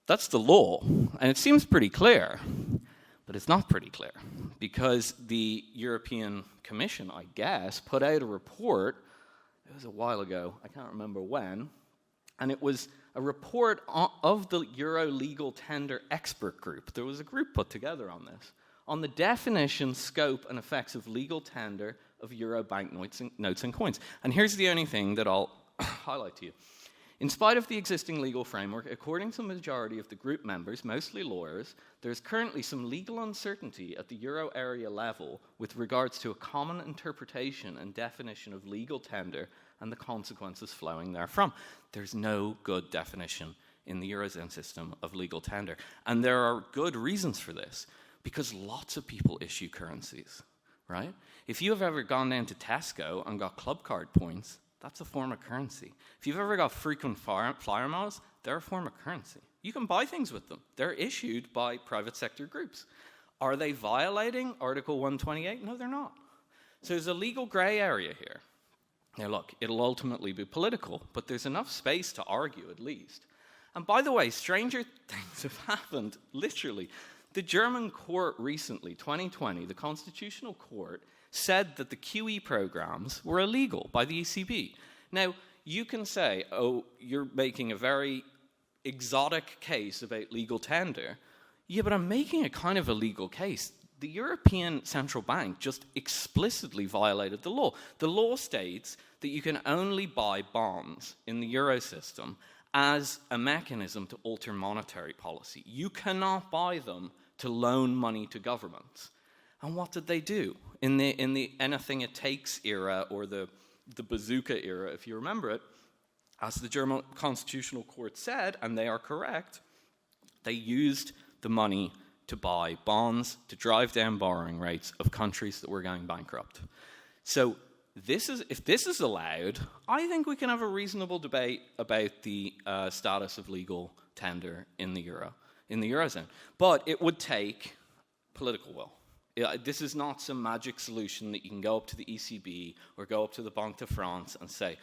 That's the law, and it seems pretty clear, but it's not pretty clear, because the European Commission, I guess, put out a report, it was a while ago, I can't remember when, and it was a report of the Euro Legal Tender Expert Group. There was a group put together on this, on the definition, scope, and effects of legal tender of Euro banknotes and coins. And here's the only thing that I'll highlight to you. In spite of the existing legal framework, according to the majority of the group members, mostly lawyers, there is currently some legal uncertainty at the euro area level with regards to a common interpretation and definition of legal tender and the consequences flowing therefrom. There's no good definition in the Eurozone system of legal tender. And there are good reasons for this, because lots of people issue currencies, right? If you have ever gone down to Tesco and got club card points, that's a form of currency. If you've ever got frequent flyer miles, they're a form of currency. You can buy things with them. They're issued by private sector groups. Are they violating Article 128? No, they're not. So there's a legal grey area here. Now look, it'll ultimately be political, but there's enough space to argue at least. And by the way, stranger things have happened, literally. The German court recently, 2020, the Constitutional Court, said that the QE programs were illegal by the ECB. Now, you can say, oh, you're making a very exotic case about legal tender. Yeah, but I'm making a kind of a legal case. The European Central Bank just explicitly violated the law. The law states that you can only buy bonds in the euro system as a mechanism to alter monetary policy. You cannot buy them to loan money to governments. And what did they do? In the anything it takes era, or the bazooka era, if you remember it, as the German Constitutional Court said, and they are correct, they used the money to buy bonds to drive down borrowing rates of countries that were going bankrupt. So if this is allowed, I think we can have a reasonable debate about the status of legal tender in the Eurozone. But it would take political will. This is not some magic solution that you can go up to the ECB or go up to the Banque de France and say,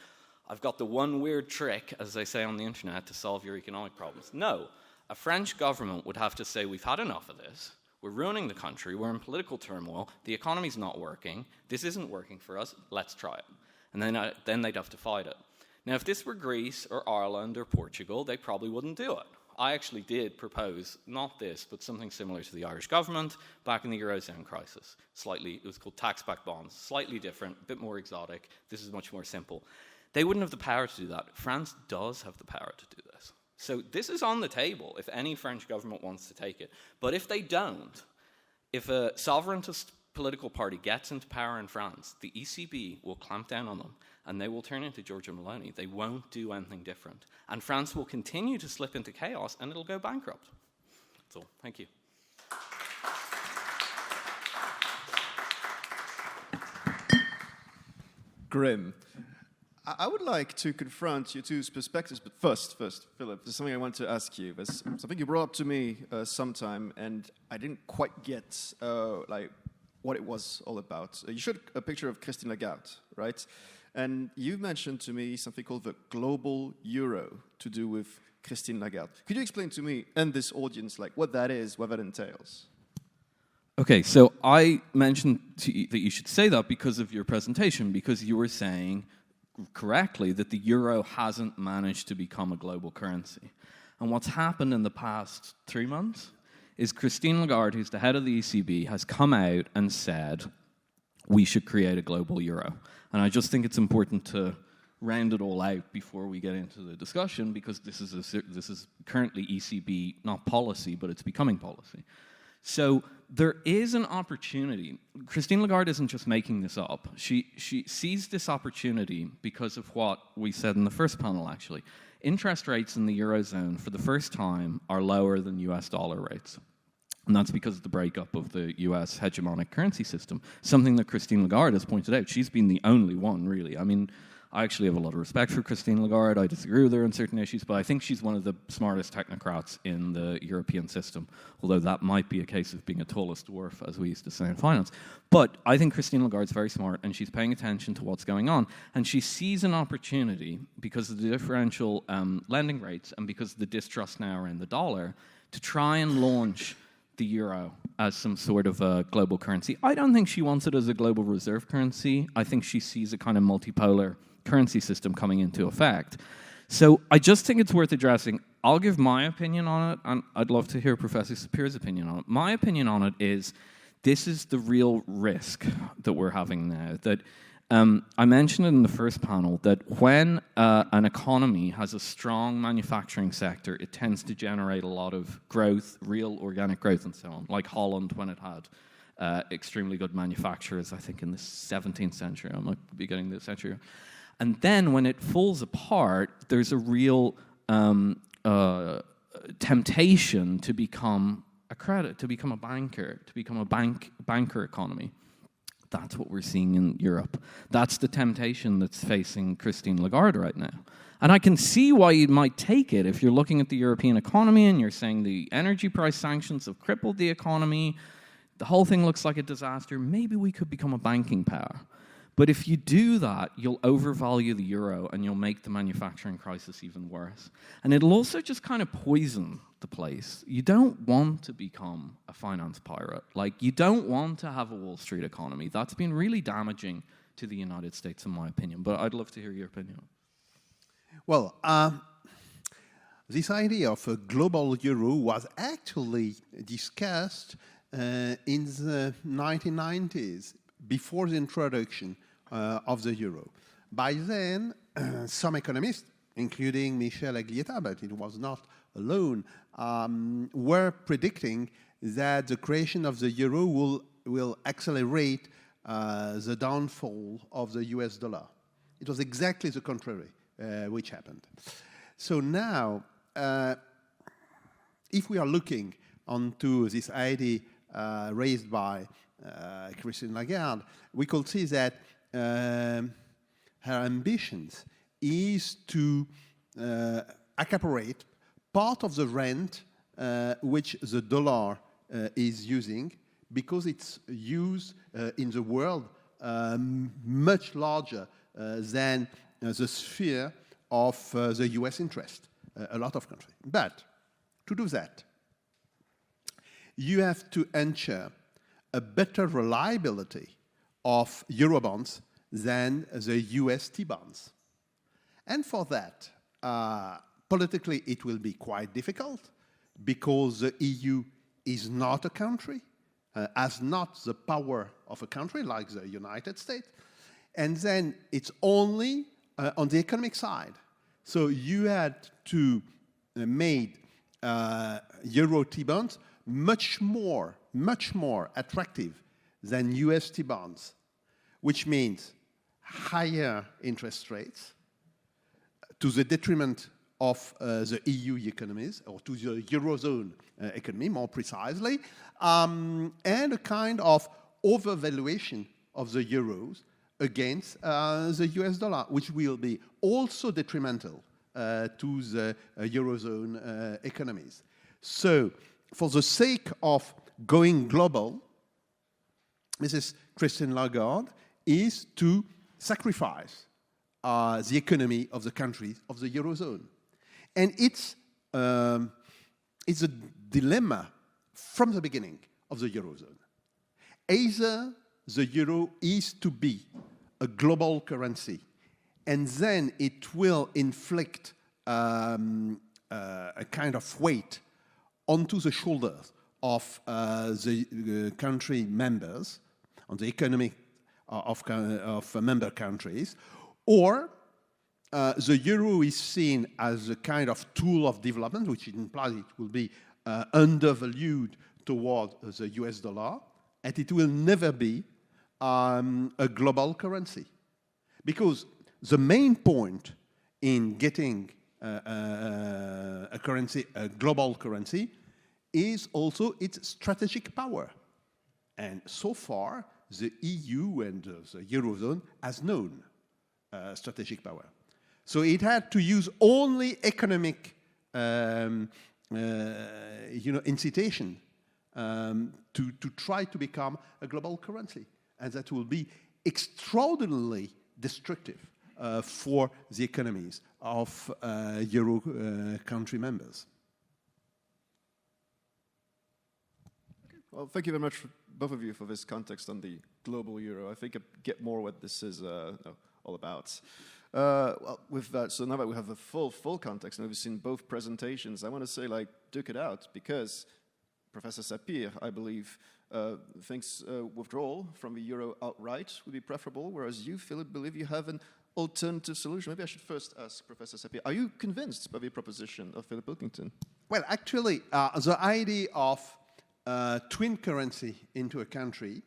I've got the one weird trick, as they say on the internet, to solve your economic problems. No, a French government would have to say, we've had enough of this, we're ruining the country, we're in political turmoil, the economy's not working, this isn't working for us, let's try it. And then they'd have to fight it. Now, if this were Greece or Ireland or Portugal, they probably wouldn't do it. I actually did propose, not this, but something similar to the Irish government back in the Eurozone crisis. It was called tax-backed bonds, slightly different, a bit more exotic. This is much more simple. They wouldn't have the power to do that. France does have the power to do this. So this is on the table if any French government wants to take it. But if they don't, if a sovereigntist political party gets into power in France, the ECB will clamp down on them and they will turn into Giorgia Meloni. They won't do anything different. And France will continue to slip into chaos and it'll go bankrupt. That's all. Thank you. Grim. I would like to confront your two perspectives, but first, Philip, there's something I want to ask you. There's something you brought up to me sometime, and I didn't quite get what it was all about. You showed a picture of Christine Lagarde, right? And you mentioned to me something called the global euro to do with Christine Lagarde. Could you explain to me and this audience what that is, what that entails? Okay, so I mentioned to you that you should say that because of your presentation, because you were saying correctly that the euro hasn't managed to become a global currency. And what's happened in the past 3 months is Christine Lagarde, who's the head of the ECB, has come out and said we should create a global euro. And I just think it's important to round it all out before we get into the discussion, because this is currently ECB, not policy, but it's becoming policy. So there is an opportunity. Christine Lagarde isn't just making this up. She sees this opportunity because of what we said in the first panel, actually. Interest rates in the Eurozone, for the first time, are lower than US dollar rates. And that's because of the breakup of the US hegemonic currency system, something that Christine Lagarde has pointed out. She's been the only one, really. I mean, I actually have a lot of respect for Christine Lagarde. I disagree with her on certain issues, but I think she's one of the smartest technocrats in the European system, although that might be a case of being a tallest dwarf, as we used to say in finance. But I think Christine Lagarde's very smart, and she's paying attention to what's going on, and she sees an opportunity, because of the differential lending rates and because of the distrust now around the dollar, to try and launch the euro as some sort of a global currency. I don't think she wants it as a global reserve currency. I think she sees a kind of multipolar currency system coming into effect. So I just think it's worth addressing. I'll give my opinion on it, and I'd love to hear Professor Sapir's opinion on it. My opinion on it is this is the real risk that we're having now. That I mentioned it in the first panel, that when an economy has a strong manufacturing sector, it tends to generate a lot of growth, real organic growth and so on, like Holland when it had extremely good manufacturers, I think in the 17th century, I might be getting the century. And then when it falls apart, there's a real temptation to become a credit, to become a banker, to become a banker economy. That's what we're seeing in Europe. That's the temptation that's facing Christine Lagarde right now. And I can see why you might take it if you're looking at the European economy and you're saying the energy price sanctions have crippled the economy, the whole thing looks like a disaster, maybe we could become a banking power. But if you do that, you'll overvalue the euro and you'll make the manufacturing crisis even worse. And it'll also just kind of poison the place. You don't want to become a finance pirate. You don't want to have a Wall Street economy. That's been really damaging to the United States, in my opinion. But I'd love to hear your opinion. Well, this idea of a global euro was actually discussed in the 1990s, before the introduction of the euro. By then, some economists, including Michel Aglietta, but it was not alone, were predicting that the creation of the euro will accelerate the downfall of the US dollar. It was exactly the contrary which happened. So now, if we are looking onto this idea raised by Christine Lagarde, we could see that her ambitions is to accaparate part of the rent which the dollar is using, because it's used in the world much larger than the sphere of the US interest, a lot of countries. But to do that, you have to ensure a better reliability of Eurobonds than the US T-bonds. And for that, politically it will be quite difficult, because the EU is not a country, has not the power of a country like the United States, and then it's only on the economic side. So you had to make Euro T-bonds much more attractive than US T-bonds, which means higher interest rates to the detriment of the EU economies, or to the Eurozone economy, more precisely, and a kind of overvaluation of the euros against the US dollar, which will be also detrimental to the Eurozone economies. So, for the sake of going global, Mrs. Christine Lagarde is to sacrifice the economy of the countries of the Eurozone. And it's a dilemma from the beginning of the Eurozone. Either the euro is to be a global currency, and then it will inflict a kind of weight onto the shoulders of the country members, on the economy of member countries, or the euro is seen as a kind of tool of development, which implies it will be undervalued toward the US dollar, and it will never be a global currency. Because the main point in getting a currency, a global currency, is also its strategic power. And so far, the EU and the Eurozone has known strategic power. So it had to use only economic incitation to try to become a global currency. And that will be extraordinarily destructive for the economies of Euro country members. Well, thank you very much, both of you, for this context on the global euro. I think I get more what this is all about. Well, with that, so now that we have a full context and we've seen both presentations, I want to say, like, duke it out, because Professor Sapir, I believe, thinks withdrawal from the euro outright would be preferable, whereas you, Philip, believe you have an alternative solution. Maybe I should first ask Professor Sapir, are you convinced by the proposition of Philip Wilkington? Well, actually, the idea of twin currency into a country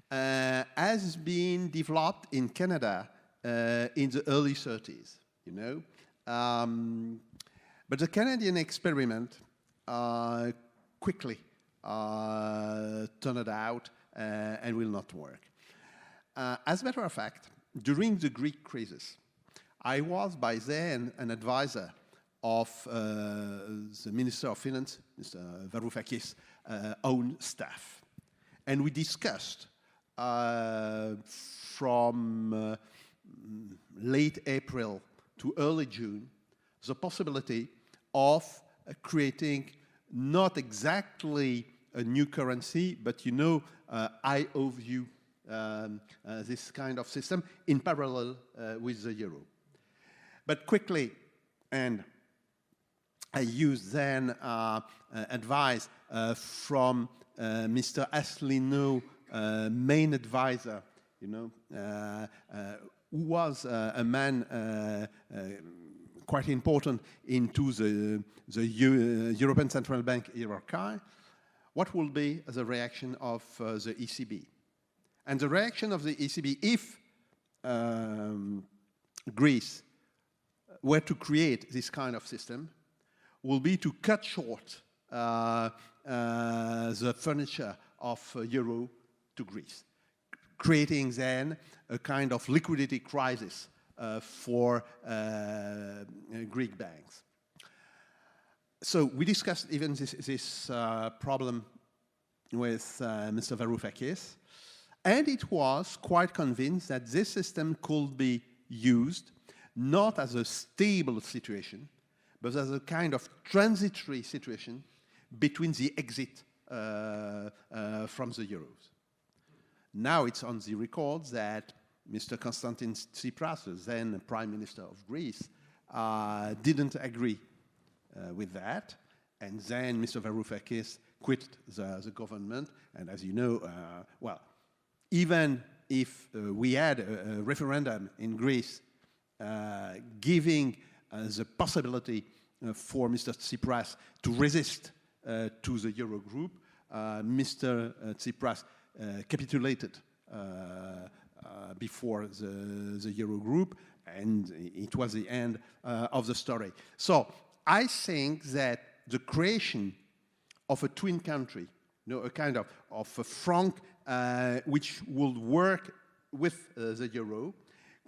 has been developed in Canada in the early 30s, you know. But the Canadian experiment quickly turned out and will not work. As a matter of fact, during the Greek crisis, I was by then an advisor of the Minister of Finance, Mr. Varoufakis' own staff. And we discussed from late April to early June the possibility of creating not exactly a new currency, but, you know, IOU, this kind of system in parallel with the euro. But quickly, and I used then advice from Mr. Asselineau, main advisor, you know, who was a man quite important into the European Central Bank hierarchy. What will be the reaction of the ECB? And the reaction of the ECB, if Greece were to create this kind of system, will be to cut short the furniture of euro to Greece, creating then a kind of liquidity crisis for Greek banks. So we discussed even this problem with Mr. Varoufakis, and it was quite convinced that this system could be used not as a stable situation, but as a kind of transitory situation between the exit from the euros. Now it's on the record that Mr. Konstantinos Tsipras, then Prime Minister of Greece, didn't agree with that, and then Mr. Varoufakis quit the government, and as you know, well, even if we had a referendum in Greece giving the possibility for Mr. Tsipras to resist to the Eurogroup, Mr. Tsipras capitulated before the Eurogroup, and it was the end of the story. So I think that the creation of a twin country, you know, a kind of a franc which will work with the euro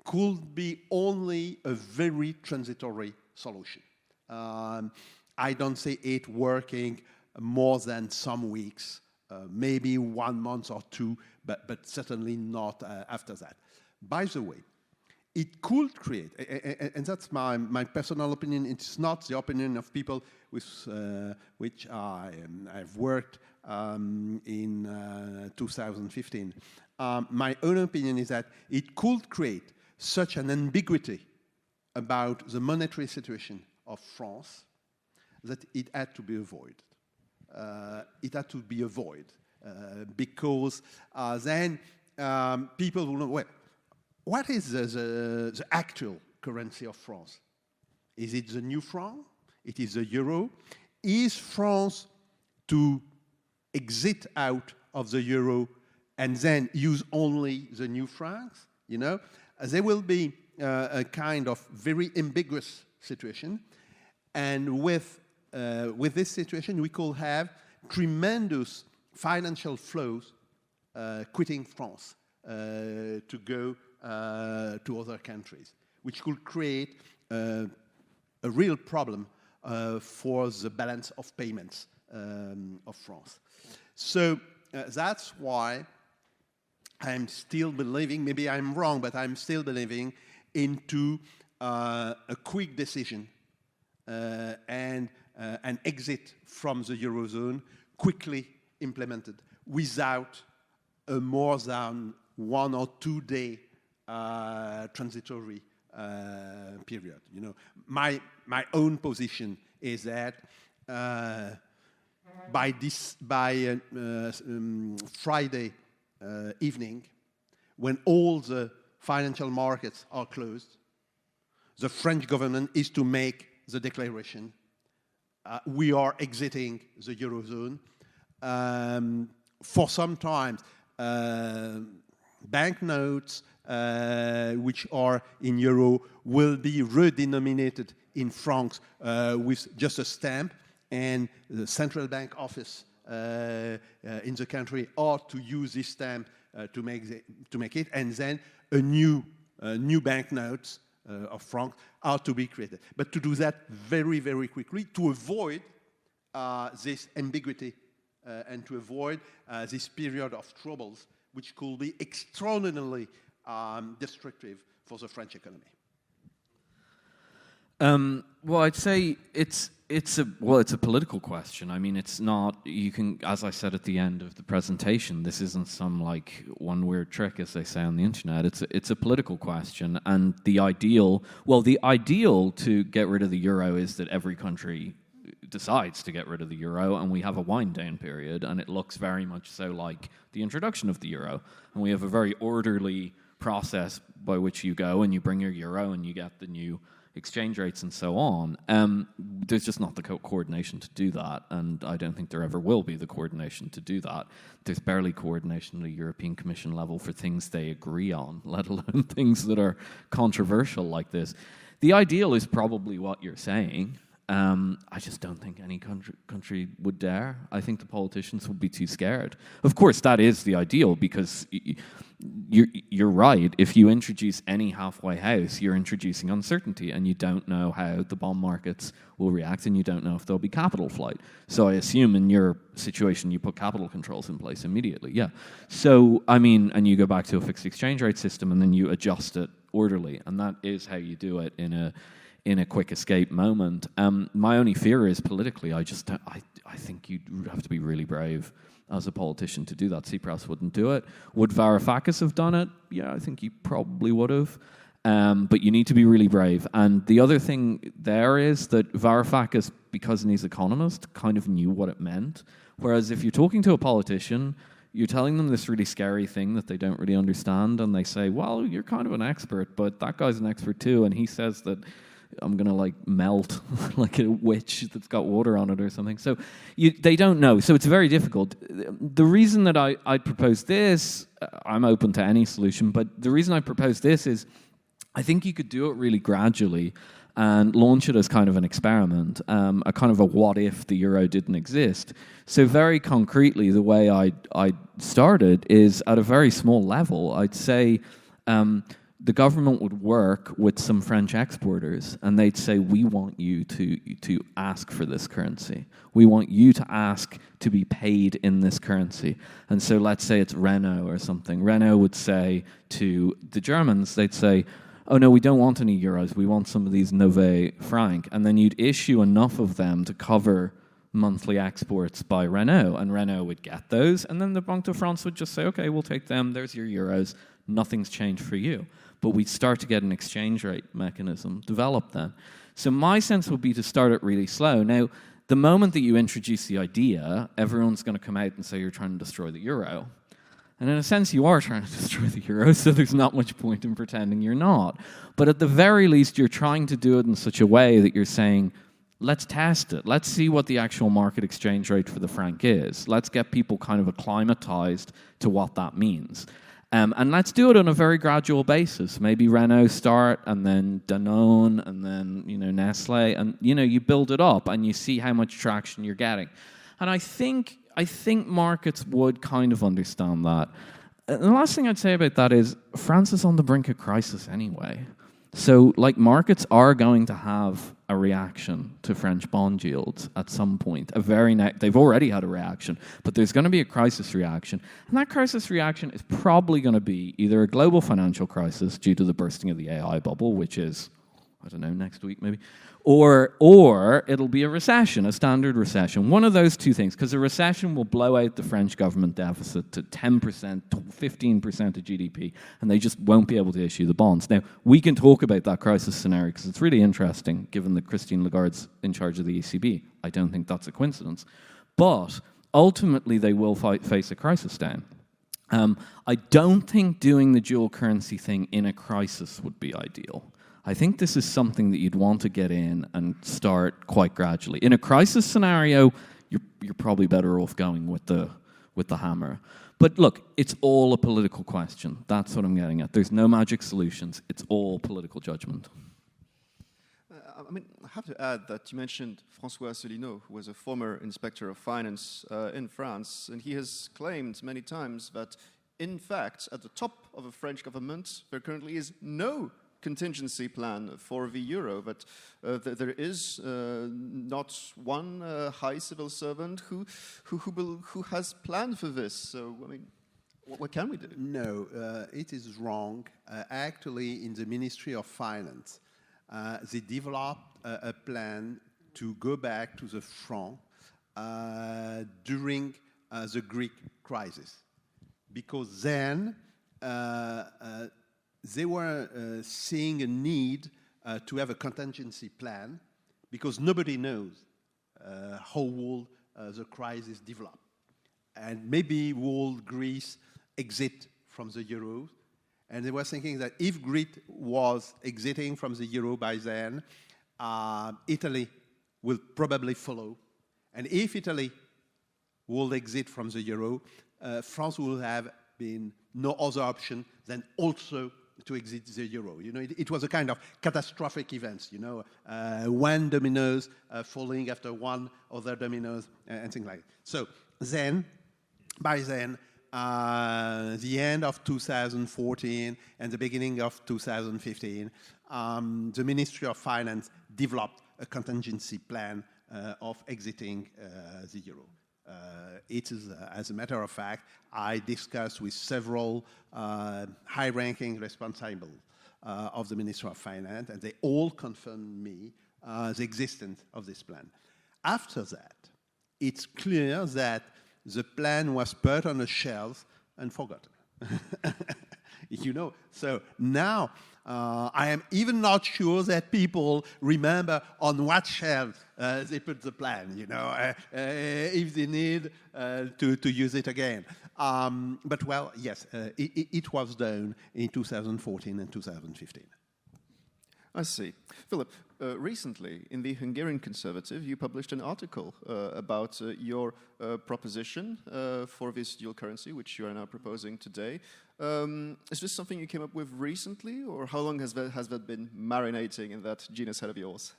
could be only a very transitory solution. I don't see it working more than some weeks, maybe 1 month or two, but certainly not after that. By the way, it could create, and that's my personal opinion, it's not the opinion of people with which I've worked in 2015. My own opinion is that it could create such an ambiguity about the monetary situation of France that it had to be avoided. Because then people will know, well, what is the actual currency of France? Is it the new franc? It is the euro? Is France to exit out of the euro and then use only the new francs? You know, there will be a kind of very ambiguous situation, and with this situation, we could have tremendous financial flows quitting France to go to other countries, which could create a real problem for the balance of payments of France. So that's why I'm still believing, maybe I'm wrong, but I'm still believing into a quick decision and an exit from the Eurozone quickly implemented without a more than 1 or 2 day transitory period. You know, my own position is that by Friday evening, when all the financial markets are closed, the French government is to make the declaration, we are exiting the Eurozone. For some time, banknotes which are in euro will be redenominated in francs with just a stamp, and the central bank office in the country ought to use this stamp to make it, and then a new banknotes of francs are to be created. But to do that very, very quickly, to avoid this ambiguity and to avoid this period of troubles, which could be extraordinarily destructive for the French economy. Well, I'd say it's a political question. I mean, it's not, you can, as I said at the end of the presentation, this isn't some like one weird trick, as they say on the internet. It's a political question, and the ideal to get rid of the euro is that every country decides to get rid of the euro, and we have a wind down period, and it looks very much so like the introduction of the euro, and we have a very orderly process by which you go and you bring your euro and you get the new exchange rates and so on. There's just not the coordination to do that, and I don't think there ever will be the coordination to do that. There's barely coordination at the European Commission level for things they agree on, let alone things that are controversial like this. The ideal is probably what you're saying. I just don't think any country would dare. I think the politicians would be too scared. Of course, that is the ideal, because you're right. If you introduce any halfway house, you're introducing uncertainty, and you don't know how the bond markets will react, and you don't know if there'll be capital flight. So I assume in your situation, you put capital controls in place immediately. Yeah. So, I mean, and you go back to a fixed exchange rate system, and then you adjust it orderly, and that is how you do it in a quick escape moment. My only fear is politically, I think you'd have to be really brave as a politician to do that. Tsipras wouldn't do it. Would Varoufakis have done it? Yeah, I think he probably would have. But you need to be really brave. And the other thing there is that Varoufakis, because he's an economist, kind of knew what it meant. Whereas if you're talking to a politician, you're telling them this really scary thing that they don't really understand, and they say, well, you're kind of an expert, but that guy's an expert too, and he says that I'm going to like melt like a witch that's got water on it or something. So they don't know. So it's very difficult. The reason that I propose this, I'm open to any solution, but the reason I propose this is I think you could do it really gradually. and launch it as kind of an experiment, a kind of a what if the euro didn't exist. So very concretely, the way I started is at a very small level. I'd say the government would work with some French exporters, and they'd say, we want you to ask for this currency. We want you to ask to be paid in this currency. And so let's say it's Renault or something. Renault would say to the Germans, they'd say, oh no, we don't want any euros, we want some of these Nouveau franc. And then you'd issue enough of them to cover monthly exports by Renault, and Renault would get those, and then the Banque de France would just say, okay, we'll take them, there's your euros, nothing's changed for you. But we'd start to get an exchange rate mechanism developed then. So my sense would be to start it really slow. Now, the moment that you introduce the idea, everyone's going to come out and say you're trying to destroy the euro. And in a sense, you are trying to destroy the euro, so there's not much point in pretending you're not. But at the very least, you're trying to do it in such a way that you're saying, let's test it. Let's see what the actual market exchange rate for the franc is. Let's get people kind of acclimatized to what that means. And let's do it on a very gradual basis. Maybe Renault start, and then Danone, and then Nestle, and you build it up, and you see how much traction you're getting. And I think markets would kind of understand that. And the last thing I'd say about that is France is on the brink of crisis anyway. So, markets are going to have a reaction to French bond yields at some point. They've already had a reaction, but there's going to be a crisis reaction. And that crisis reaction is probably going to be either a global financial crisis due to the bursting of the AI bubble, which is, I don't know, next week maybe, or it'll be a recession, a standard recession. One of those two things, because a recession will blow out the French government deficit to 10%, 15% of GDP, and they just won't be able to issue the bonds. Now, we can talk about that crisis scenario because it's really interesting, given that Christine Lagarde's in charge of the ECB. I don't think that's a coincidence. But ultimately, they will face a crisis down. I don't think doing the dual currency thing in a crisis would be ideal. I think this is something that you'd want to get in and start quite gradually. In a crisis scenario, you're probably better off going with the hammer. But look, it's all a political question. That's what I'm getting at. There's no magic solutions. It's all political judgment. I have to add that you mentioned François Asselineau, who was a former inspector of finance in France, and he has claimed many times that, in fact, at the top of the French government, there currently is no contingency plan for the euro, but there is not one high civil servant who has planned for this. So, what can we do? No, it is wrong. Actually, in the Ministry of Finance, they developed a plan to go back to the franc during the Greek crisis, because then they were seeing a need to have a contingency plan, because nobody knows how will the crisis develop. And maybe will Greece exit from the euro? And they were thinking that if Greece was exiting from the euro by then, Italy will probably follow. And if Italy will exit from the euro, France will have been no other option than also to exit the euro. It was a kind of catastrophic event, one dominoes falling after one other dominoes and things like that. So then, by then, the end of 2014 and the beginning of 2015, the Ministry of Finance developed a contingency plan of exiting the euro. It is, as a matter of fact, I discussed with several high-ranking responsibles of the Ministry of Finance, and they all confirmed me the existence of this plan. After that, it's clear that the plan was put on a shelf and forgotten. So now I am even not sure that people remember on what shelf they put the plan, if they need to use it again. But, well, yes, it was done in 2014 and 2015. I see. Philip, recently in the Hungarian Conservative, you published an article about your proposition for this dual currency, which you are now proposing today. Is this something you came up with recently, or how long has that been marinating in that genius head of yours?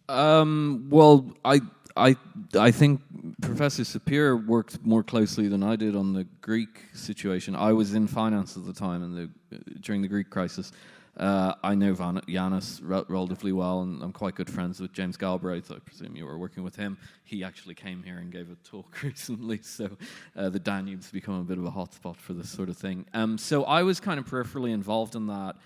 Well, I think Professor Sapir worked more closely than I did on the Greek situation. I was in finance at the time during the Greek crisis. I know Yanis relatively well, and I'm quite good friends with James Galbraith. I presume you were working with him. He actually came here and gave a talk recently, so the Danube's become a bit of a hotspot for this sort of thing. So I was kind of peripherally involved in that.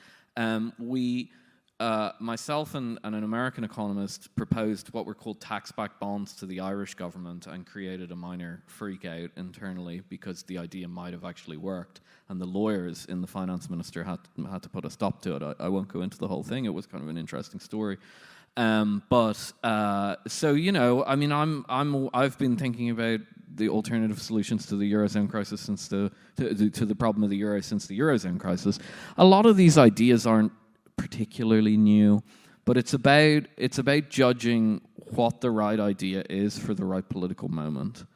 Myself and an American economist proposed what were called tax-backed bonds to the Irish government and created a minor freak-out internally because the idea might have actually worked. And the lawyers in the finance minister had to put a stop to it. I won't go into the whole thing. It was kind of an interesting story. So, you know, I mean, I've been thinking about the alternative solutions to the Eurozone crisis since to the problem of the Euro since the Eurozone crisis. A lot of these ideas aren't particularly new, but it's about judging what the right idea is for the right political moment.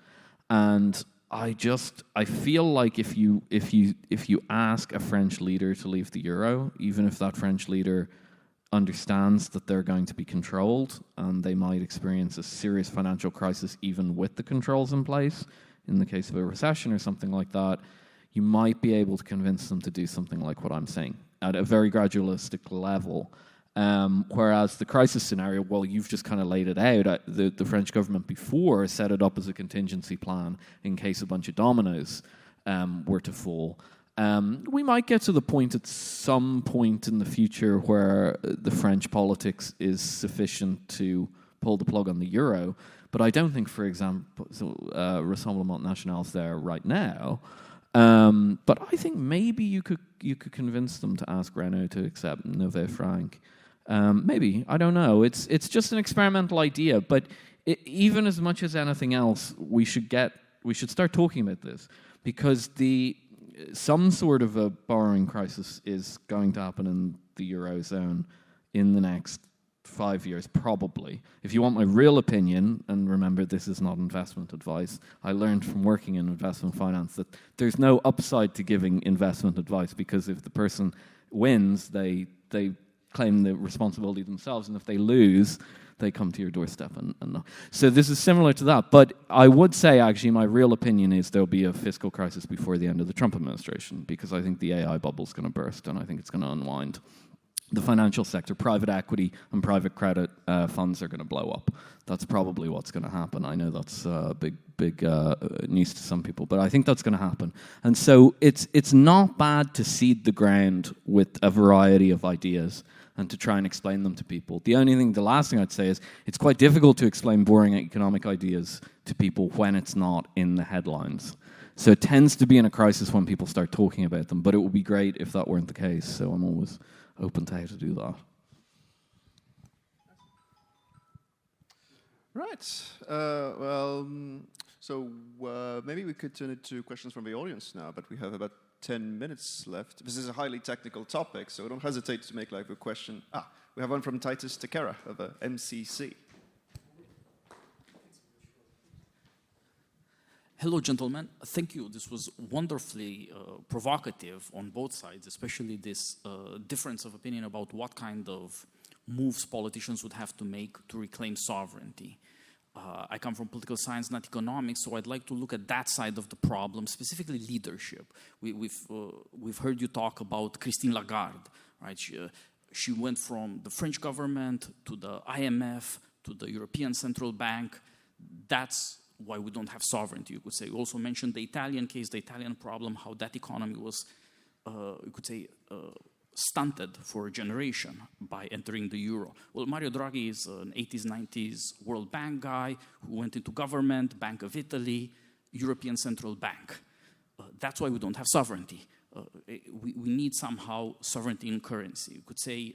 And I feel like if you ask a French leader to leave the euro, even if that French leader understands that they're going to be controlled and they might experience a serious financial crisis even with the controls in place, in the case of a recession or something like that, you might be able to convince them to do something like what I'm saying at a very gradualistic level. Whereas the crisis scenario, well, you've just kind of laid it out. The French government before set it up as a contingency plan in case a bunch of dominoes were to fall. We might get to the point at some point in the future where the French politics is sufficient to pull the plug on the euro, but I don't think, for example, Rassemblement National is there right now. But I think maybe you could convince them to ask Renault to accept Nové franc. Maybe, I don't know. It's just an experimental idea, but even as much as anything else, we should start talking about this, because some sort of a borrowing crisis is going to happen in the Eurozone in the next 5 years, probably. If you want my real opinion, and remember, this is not investment advice, I learned from working in investment finance that there's no upside to giving investment advice, because if the person wins, they claim the responsibility themselves, and if they lose, they come to your doorstep. And so this is similar to that. But I would say, actually, my real opinion is there'll be a fiscal crisis before the end of the Trump administration, because I think the AI bubble is going to burst, and I think it's going to unwind. The financial sector, private equity and private credit funds are going to blow up. That's probably what's going to happen. I know that's big news to some people, but I think that's going to happen. And so it's not bad to seed the ground with a variety of ideas and to try and explain them to people. The last thing I'd say is it's quite difficult to explain boring economic ideas to people when it's not in the headlines. So it tends to be in a crisis when people start talking about them, but it would be great if that weren't the case. So I'm always open to how to do that. Right. Maybe we could turn it to questions from the audience now, but we have about 10 minutes left. This is a highly technical topic, so don't hesitate to make like a question. We have one from Titus Tekera of MCC. Hello, gentlemen. Thank you. This was wonderfully provocative on both sides, especially this difference of opinion about what kind of moves politicians would have to make to reclaim sovereignty. I come from political science, not economics, so I'd like to look at that side of the problem, specifically leadership. We've heard you talk about Christine Lagarde, right? She went from the French government to the IMF to the European Central Bank. That's why we don't have sovereignty, you could say. You also mentioned the Italian case, the Italian problem, how that economy was, you could say, stunted for a generation by entering the euro. Well, Mario Draghi is an 80s, 90s World Bank guy who went into government, Bank of Italy, European Central Bank. That's why we don't have sovereignty. We need somehow sovereignty in currency. You could say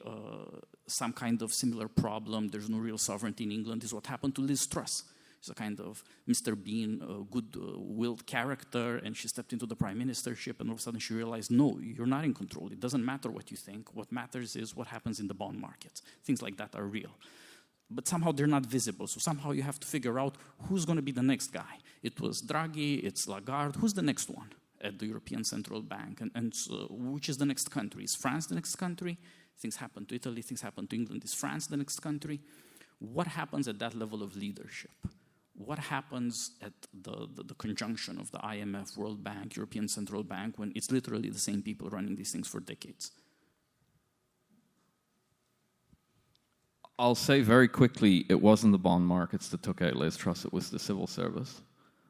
some kind of similar problem. There's no real sovereignty in England. This is what happened to Liz Truss. She's a kind of Mr. Bean, good-willed character, and she stepped into the prime ministership, and all of a sudden she realized, no, you're not in control. It doesn't matter what you think. What matters is what happens in the bond markets. Things like that are real. But somehow they're not visible, so somehow you have to figure out who's going to be the next guy. It was Draghi, it's Lagarde. Who's the next one? at the European Central Bank. And so, which is the next country? Is France the next country? Things happen to Italy, things happen to England. Is France the next country? What happens at that level of leadership? What happens at the conjunction of the IMF, World Bank, European Central Bank, when it's literally the same people running these things for decades? I'll say very quickly, it wasn't the bond markets that took out Liz Truss, it was the civil service.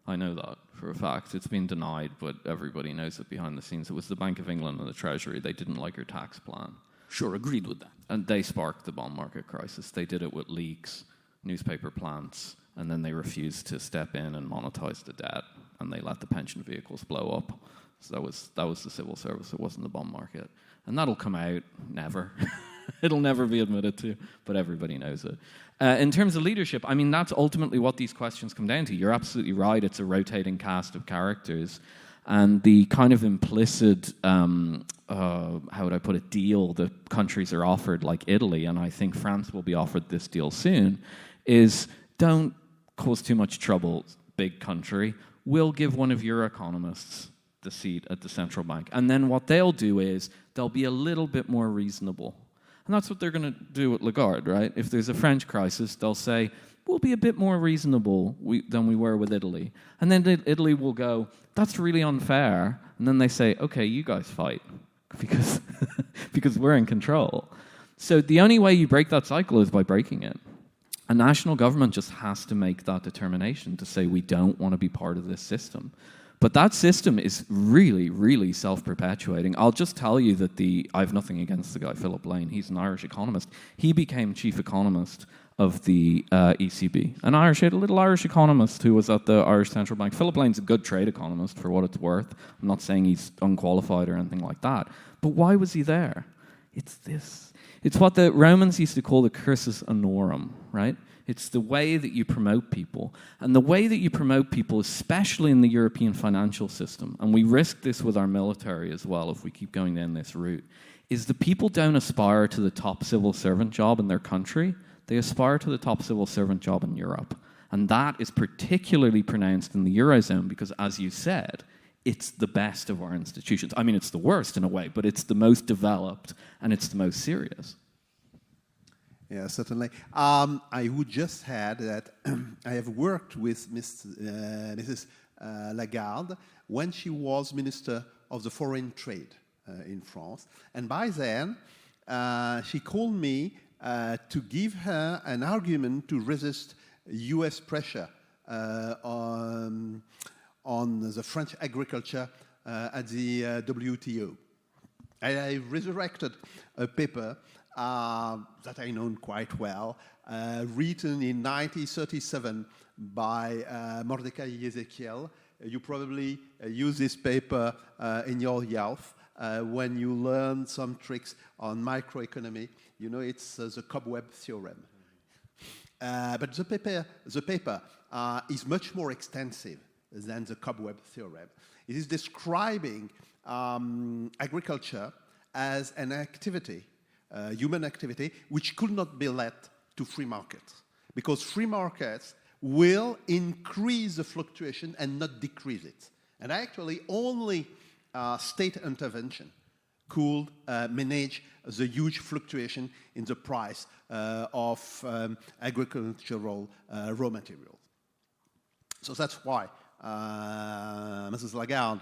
I know that for a fact. It's been denied, but everybody knows it behind the scenes. It was the Bank of England and the Treasury. They didn't like her tax plan. Sure, agreed with that. And they sparked the bond market crisis. They did it with leaks, newspaper plants, and then they refused to step in and monetize the debt, and they let the pension vehicles blow up. So that was the civil service. It wasn't the bond market. And that'll come out, never. It'll never be admitted to, but everybody knows it. In terms of leadership, I mean, that's ultimately what these questions come down to. You're absolutely right. It's a rotating cast of characters. And the kind of implicit, how would I put it, deal that countries are offered, like Italy, and I think France will be offered this deal soon, is don't cause too much trouble, big country. We'll give one of your economists the seat at the central bank. And then what they'll do is they'll be a little bit more reasonable. And that's what they're going to do with Lagarde, right? If there's a French crisis, they'll say, we'll be a bit more reasonable than we were with Italy. And then Italy will go, that's really unfair. And then they say, okay, you guys fight because, because we're in control. So the only way you break that cycle is by breaking it. A national government just has to make that determination to say we don't want to be part of this system. But that system is really, really self-perpetuating. I'll just tell you that I have nothing against the guy, Philip Lane. He's an Irish economist. He became chief economist of the ECB. A little Irish economist who was at the Irish Central Bank. Philip Lane's a good trade economist for what it's worth. I'm not saying he's unqualified or anything like that. But why was he there? It's this. It's what the Romans used to call the cursus honorum, right? It's the way that you promote people. And the way that you promote people, especially in the European financial system, and we risk this with our military as well if we keep going down this route, is the people don't aspire to the top civil servant job in their country. They aspire to the top civil servant job in Europe. And that is particularly pronounced in the Eurozone because, as you said, it's the best of our institutions. I mean, it's the worst in a way, but it's the most developed and it's the most serious. Yeah, certainly. I would just add that I have worked with Mrs. Lagarde when she was Minister of the Foreign Trade in France. And by then, she called me to give her an argument to resist US pressure on the French agriculture at the WTO. I resurrected a paper that I know quite well, written in 1937 by Mordecai Ezekiel. You probably use this paper in your youth when you learn some tricks on microeconomy. You know, it's the cobweb theorem. But the paper is much more extensive than the cobweb theorem. It is describing agriculture as an activity, human activity, which could not be let to free markets, because free markets will increase the fluctuation and not decrease it. And actually, only state intervention could manage the huge fluctuation in the price of agricultural raw materials. So that's why Mrs. Lagarde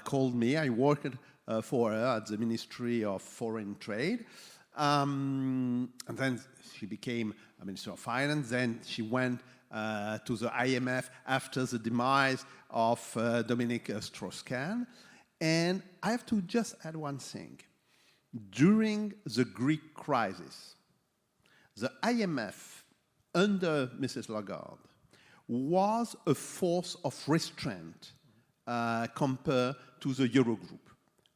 called me. I worked for her at the Ministry of Foreign Trade. And then she became a Minister of Finance. Then she went to the IMF after the demise of Dominique Strauss-Kahn. And I have to just add one thing. During the Greek crisis, the IMF, under Mrs. Lagarde, was a force of restraint compared to the Eurogroup.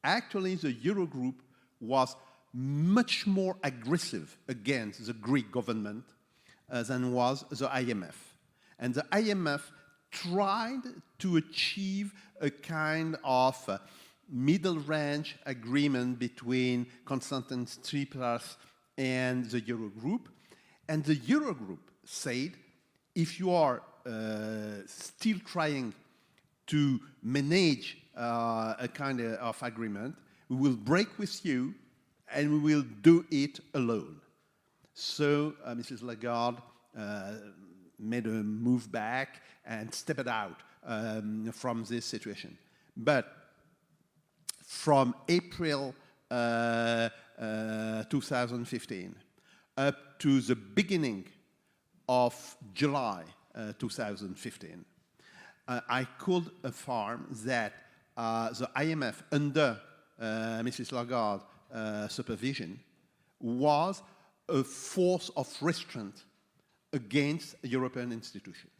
Actually, the Eurogroup was much more aggressive against the Greek government than was the IMF. And the IMF tried to achieve a kind of middle-range agreement between Constantin Tsipras and the Eurogroup. And the Eurogroup said, if you are still trying to manage a kind of agreement. We will break with you, and we will do it alone. So Mrs. Lagarde made a move back and stepped out from this situation. But from April 2015 up to the beginning of July 2015, I could affirm that the IMF, under Mrs. Lagarde's supervision, was a force of restraint against European institutions.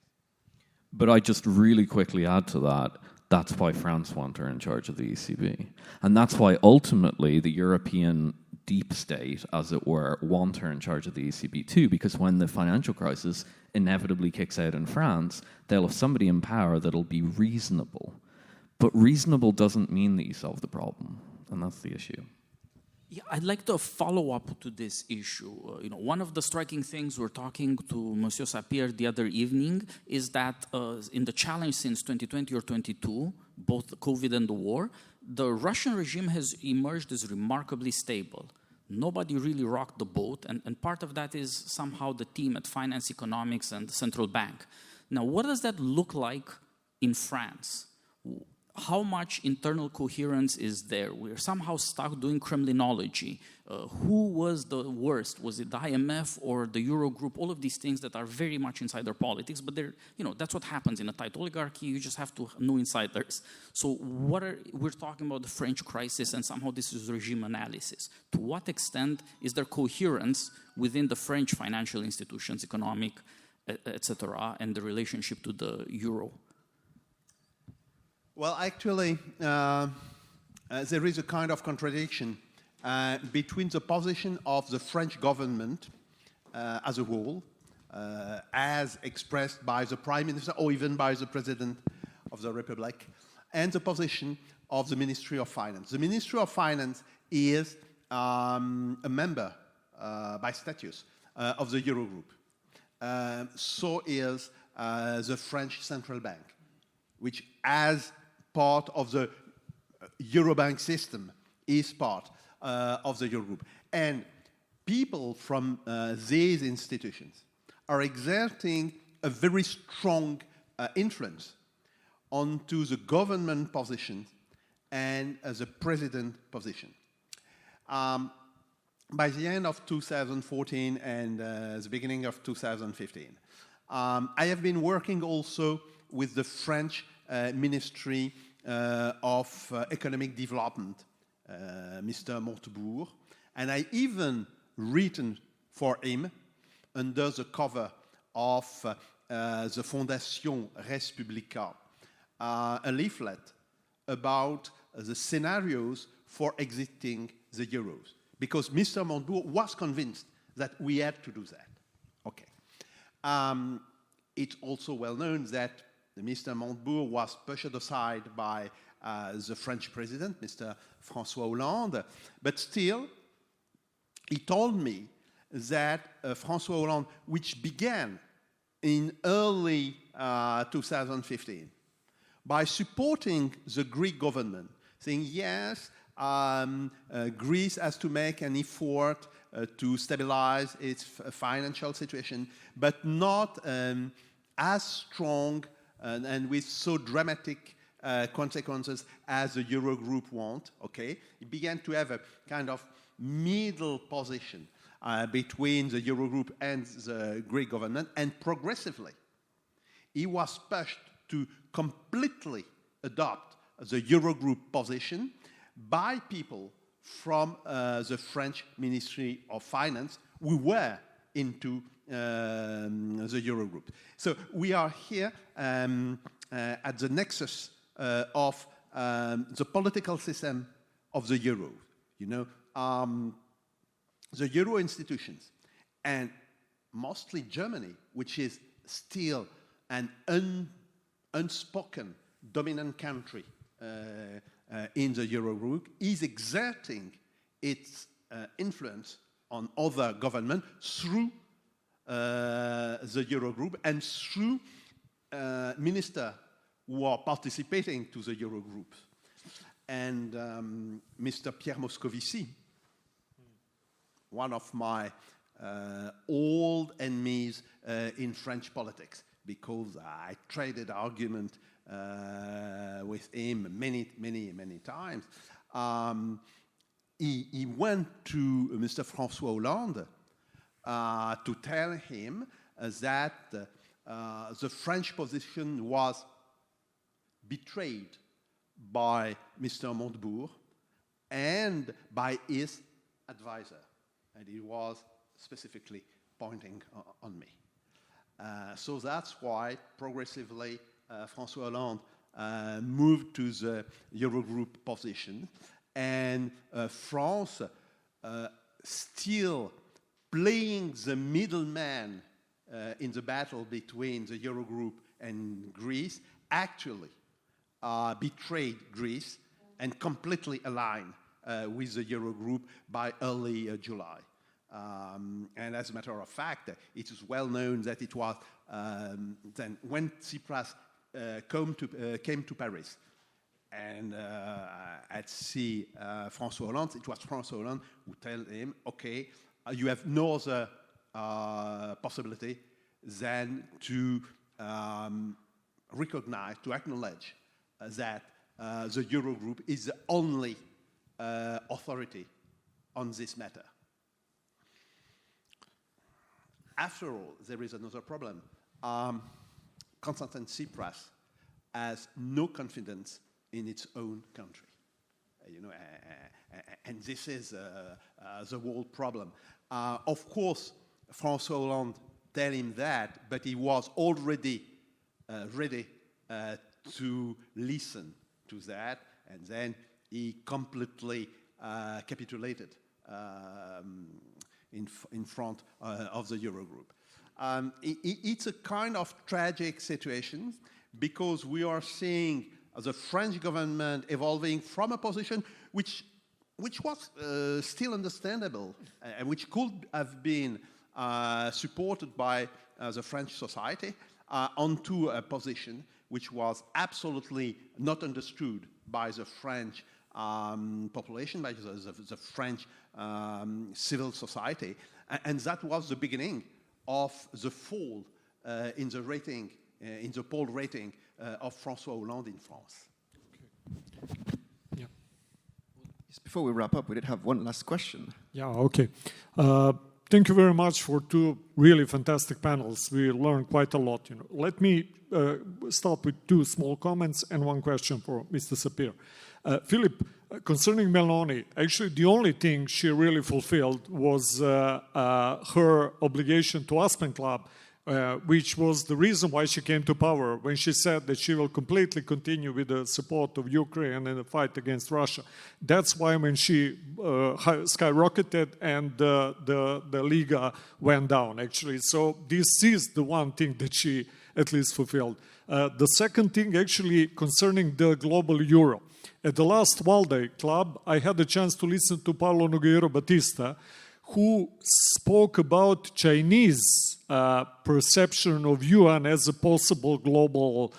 But I just really quickly add to that, that's why France want her in charge of the ECB. And that's why ultimately the European deep state, as it were, want her in charge of the ECB too, because when the financial crisis inevitably kicks out in France, they'll have somebody in power that'll be reasonable. But reasonable doesn't mean that you solve the problem, and that's the issue. Yeah, I'd like to follow up to this issue. One of the striking things we're talking to Monsieur Sapir the other evening is that in the challenge since 2020 or 22, both the COVID and the war, the Russian regime has emerged as remarkably stable. Nobody really rocked the boat, and part of that is somehow the team at Finance, Economics, and the Central Bank. Now, what does that look like in France? How much internal coherence is there? We're somehow stuck doing Kremlinology. Who was the worst? Was it the IMF or the Eurogroup? All of these things that are very much insider politics, but they're, that's what happens in a tight oligarchy. You just have to know insiders. So we're talking about the French crisis, and somehow this is regime analysis. To what extent is there coherence within the French financial institutions, economic, etc., and the relationship to the euro? Well, actually, there is a kind of contradiction between the position of the French government as a whole, as expressed by the Prime Minister or even by the President of the Republic, and the position of the Ministry of Finance. The Ministry of Finance is a member by status of the Eurogroup. So is the French Central Bank, which as part of the Eurobank system is part of the Eurogroup. And people from these institutions are exerting a very strong influence onto the government position and the president position. By the end of 2014 and the beginning of 2015, I have been working also with the French Ministry of Economic Development, Mr. Montebourg, and I even written for him under the cover of the Fondation Res Publica a leaflet about the scenarios for exiting the euros, because Mr. Montebourg was convinced that we had to do that. Okay. It's also well known that Mr. Montebourg was pushed aside by the French president, Mr. François Hollande, but still, he told me that François Hollande, which began in early 2015, by supporting the Greek government, saying, yes, Greece has to make an effort to stabilize its financial situation, but not as strong and with so dramatic consequences as the Eurogroup want, okay? It began to have a kind of middle position between the Eurogroup and the Greek government, and progressively, he was pushed to completely adopt the Eurogroup position by people from the French Ministry of Finance who were into the Eurogroup. So we are here at the nexus of the political system of the Euro. The Euro institutions, and mostly Germany, which is still an unspoken dominant country in the Eurogroup, is exerting its influence on other governments through the Eurogroup and through minister who are participating to the Eurogroup. And Mr. Pierre Moscovici, one of my old enemies in French politics, because I traded argument with him many times. He went to Mr. François Hollande to tell him that the French position was betrayed by Mr. Montebourg and by his advisor. And he was specifically pointing on me. So that's why progressively François Hollande moved to the Eurogroup position, and France still playing the middleman in the battle between the Eurogroup and Greece, actually betrayed Greece and completely aligned with the Eurogroup by early July. And as a matter of fact, it is well known that it was then when Tsipras came to Paris and at see François Hollande, it was François Hollande who told him, okay, you have no other possibility than to recognize, to acknowledge that the Eurogroup is the only authority on this matter. After all, there is another problem. Constantin Tsipras has no confidence in its own country. And this is the whole problem. Of course, François Hollande tell him that, but he was already ready to listen to that, and then he completely capitulated in front of the Eurogroup. It's a kind of tragic situation because we are seeing the French government evolving from a position which was still understandable and which could have been supported by the French society onto a position which was absolutely not understood by the French population, by the French civil society. And that was the beginning of the fall in the rating, in the poll rating of François Hollande in France. Okay. Yeah. Just before we wrap up, we did have one last question. Yeah, okay. Thank you very much for two really fantastic panels. We learned quite a lot. Let me start with two small comments and one question for Mr. Sapir. Philip, concerning Meloni, actually the only thing she really fulfilled was her obligation to Aspen Club, which was the reason why she came to power, when she said that she will completely continue with the support of Ukraine in the fight against Russia. That's why when she skyrocketed and the Liga went down, actually. So this is the one thing that she at least fulfilled. The second thing, actually, concerning the global euro. At the last Valday Club, I had a chance to listen to Paulo Nogueira Batista, who spoke about Chinese perception of yuan as a possible global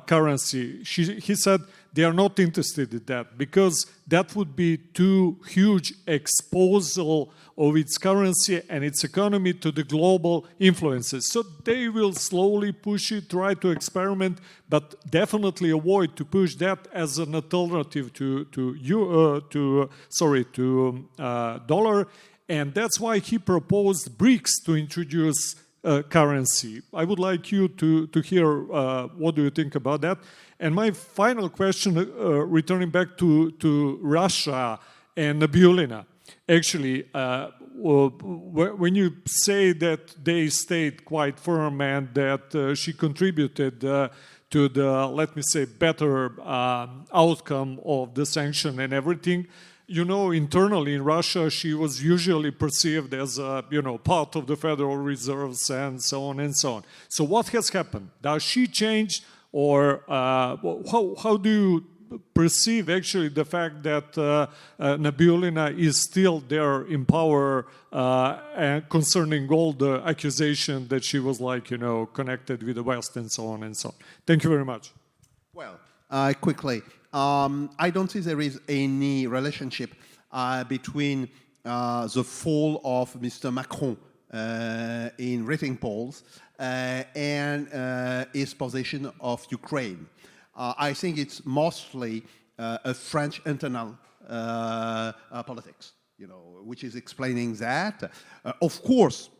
currency. He said they are not interested in that because that would be too huge exposure of its currency and its economy to the global influences. So they will slowly push it, try to experiment, but definitely avoid to push that as an alternative to dollar. And that's why he proposed BRICS to introduce currency. I would like you to hear what do you think about that. And my final question, returning back to Russia and Nabulina. Actually, when you say that they stayed quite firm and that she contributed to the, let me say, better outcome of the sanction and everything, internally in Russia, she was usually perceived as a, part of the Federal Reserves and so on and so on. So what has happened? Does she change, or how do you perceive actually the fact that Nabulina is still there in power and concerning all the accusation that she was connected with the West and so on and so on? Thank you very much. Well, quickly, I don't see there is any relationship between the fall of Mr. Macron in rating polls and his position of Ukraine. I think it's mostly a French internal politics, which is explaining that. Of course,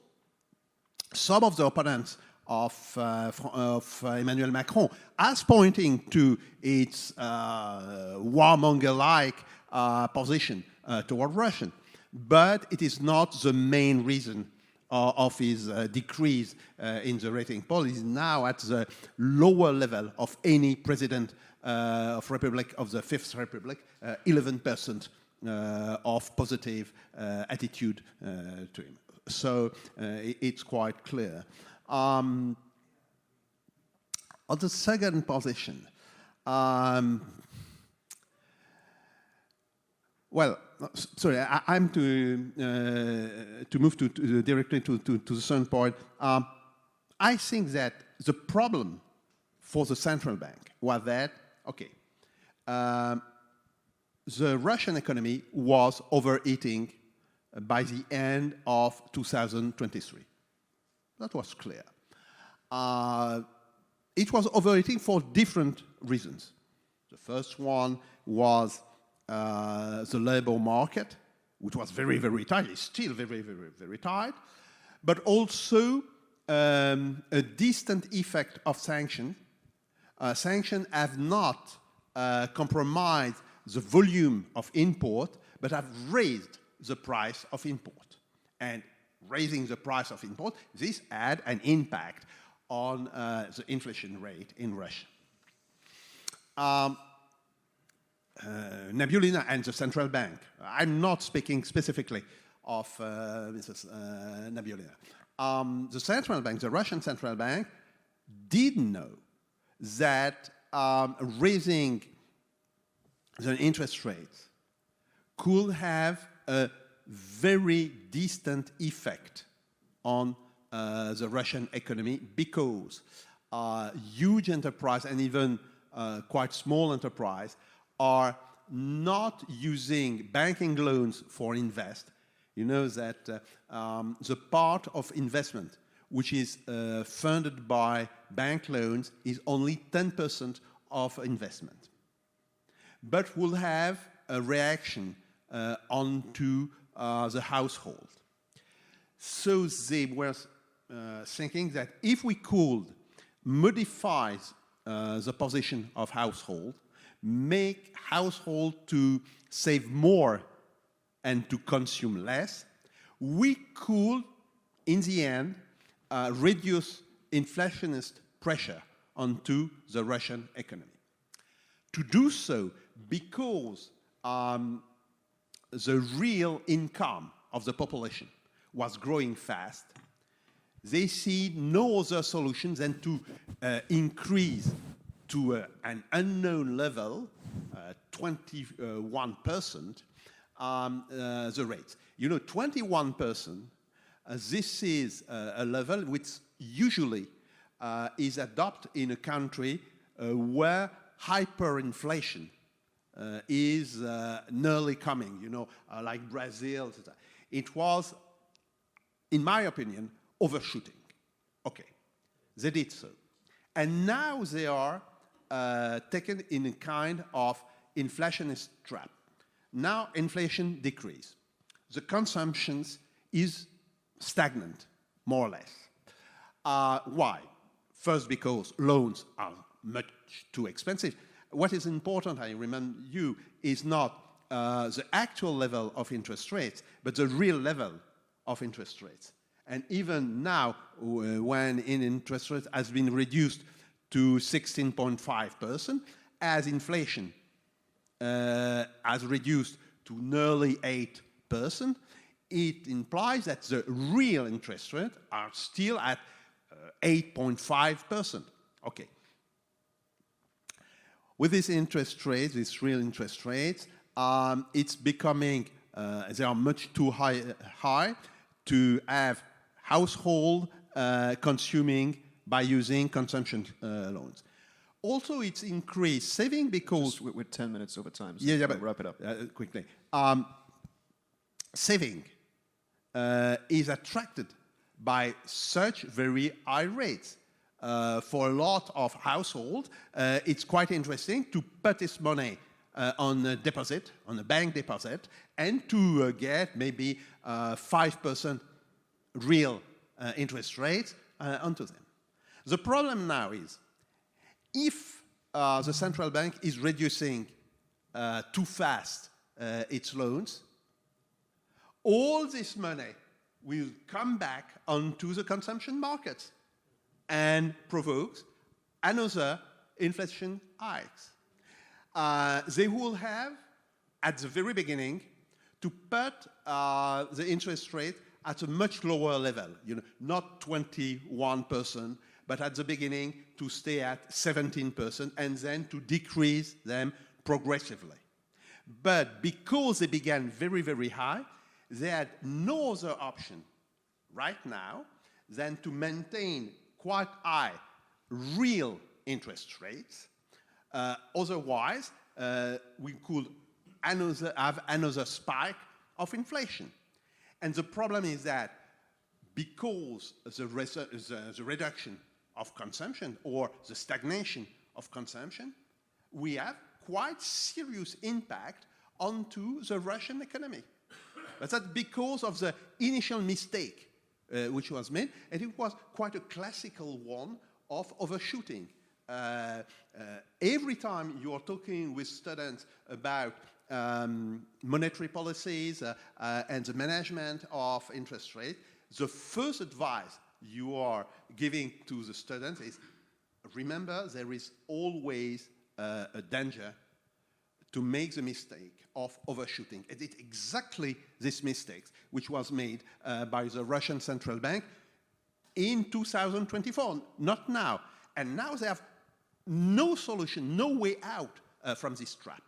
some of the opponents of Emmanuel Macron as pointing to its warmonger-like position toward Russia, but it is not the main reason of his decrease in the rating poll. He is now at the lower level of any president of the Fifth Republic, 11% of positive attitude to him. So it's quite clear. On the second position, well, sorry, I'm to move directly to the second point. I think that the problem for the central bank was that, the Russian economy was overheating by the end of 2023. That was clear. It was overheating for different reasons. The first one was the labor market, which was very, very tight. It's still very, very, very tight. But also a distant effect of sanctions. Sanctions have not compromised the volume of import, but have raised the price of import. And raising the price of import, this had an impact on the inflation rate in Russia. Nabulina and the central bank. I'm not speaking specifically of Mrs. Nabulina. The central bank, the Russian central bank, did know that raising the interest rates could have a very distant effect on the Russian economy because huge enterprise and even quite small enterprise are not using banking loans for invest. You know that the part of investment which is funded by bank loans is only 10% of investment, but will have a reaction onto the household. So they were thinking that if we could modify the position of household, make household to save more and to consume less, we could, in the end, reduce inflationist pressure onto the Russian economy. To do so, because the real income of the population was growing fast, they see no other solution than to increase to an unknown level, 21%, the rates. 21%, this is a level which usually is adopted in a country where hyperinflation is nearly coming, like Brazil, etc. It was, in my opinion, overshooting. Okay, they did so. And now they are taken in a kind of inflationist trap. Now inflation decreases. The consumption is stagnant, more or less. Why? First, because loans are much too expensive. What is important, I remind you, is not the actual level of interest rates, but the real level of interest rates. And even now, when interest rate has been reduced to 16.5%, as inflation has reduced to nearly 8%, it implies that the real interest rates are still at 8.5%. Okay. With these interest rates, these real interest rates, it's becoming, they are much too high to have household consuming by using consumption loans. Also, it's increased saving because... Just we're 10 minutes over time, so Yeah, we'll but wrap it up. Quickly. Saving is attracted by such very high rates. For a lot of households, it's quite interesting to put this money on a deposit, on a bank deposit, and to get maybe 5% real interest rates onto them. The problem now is, if the central bank is reducing too fast its loans, all this money will come back onto the consumption markets and provokes another inflation hikes. They will have, at the very beginning, to put the interest rate at a much lower level, not 21%, but at the beginning to stay at 17% and then to decrease them progressively. But because they began very, very high, they had no other option right now than to maintain quite high real interest rates. Otherwise, we could have another spike of inflation. And the problem is that because the reduction of consumption or the stagnation of consumption, we have quite serious impact onto the Russian economy. But that's because of the initial mistake which was made, and it was quite a classical one of overshooting. Every time you are talking with students about monetary policies and the management of interest rate, the first advice you are giving to the students is, remember, there is always a danger to make the mistake of overshooting. And it's exactly this mistake which was made by the Russian central bank in 2024, not now. And now they have no solution, no way out from this trap.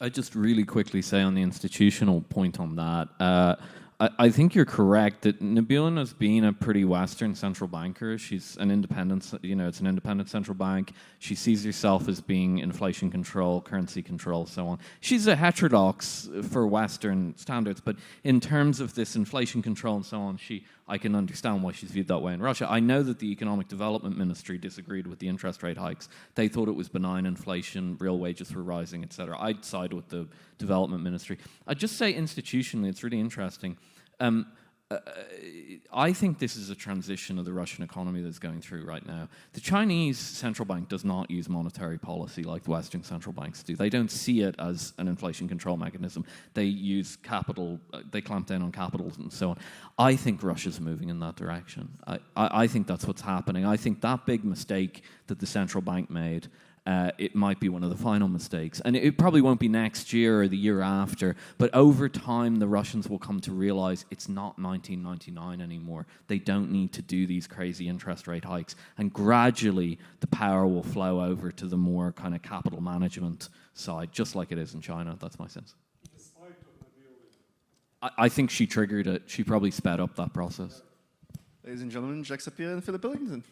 I just really quickly say on the institutional point on that, I think you're correct that Nabilan has been a pretty Western central banker. She's an independent, it's an independent central bank. She sees herself as being inflation control, currency control, so on. She's a heterodox for Western standards, but in terms of this inflation control and so on, I can understand why she's viewed that way in Russia. I know that the Economic Development Ministry disagreed with the interest rate hikes. They thought it was benign inflation, real wages were rising, etc. I'd side with the Development Ministry. I'd just say institutionally, it's really interesting. I think this is a transition of the Russian economy that's going through right now. The Chinese central bank does not use monetary policy like the Western central banks do. They don't see it as an inflation control mechanism. They use capital, they clamp down on capital and so on. I think Russia's moving in that direction. I think that's what's happening. I think that big mistake that the central bank made, it might be one of the final mistakes. And it probably won't be next year or the year after, but over time the Russians will come to realize it's not 1999 anymore. They don't need to do these crazy interest rate hikes. And gradually the power will flow over to the more kind of capital management side, just like it is in China. That's my sense. I think she triggered it. She probably sped up that process. Ladies and gentlemen, Jacques Sapir and Philip Billington.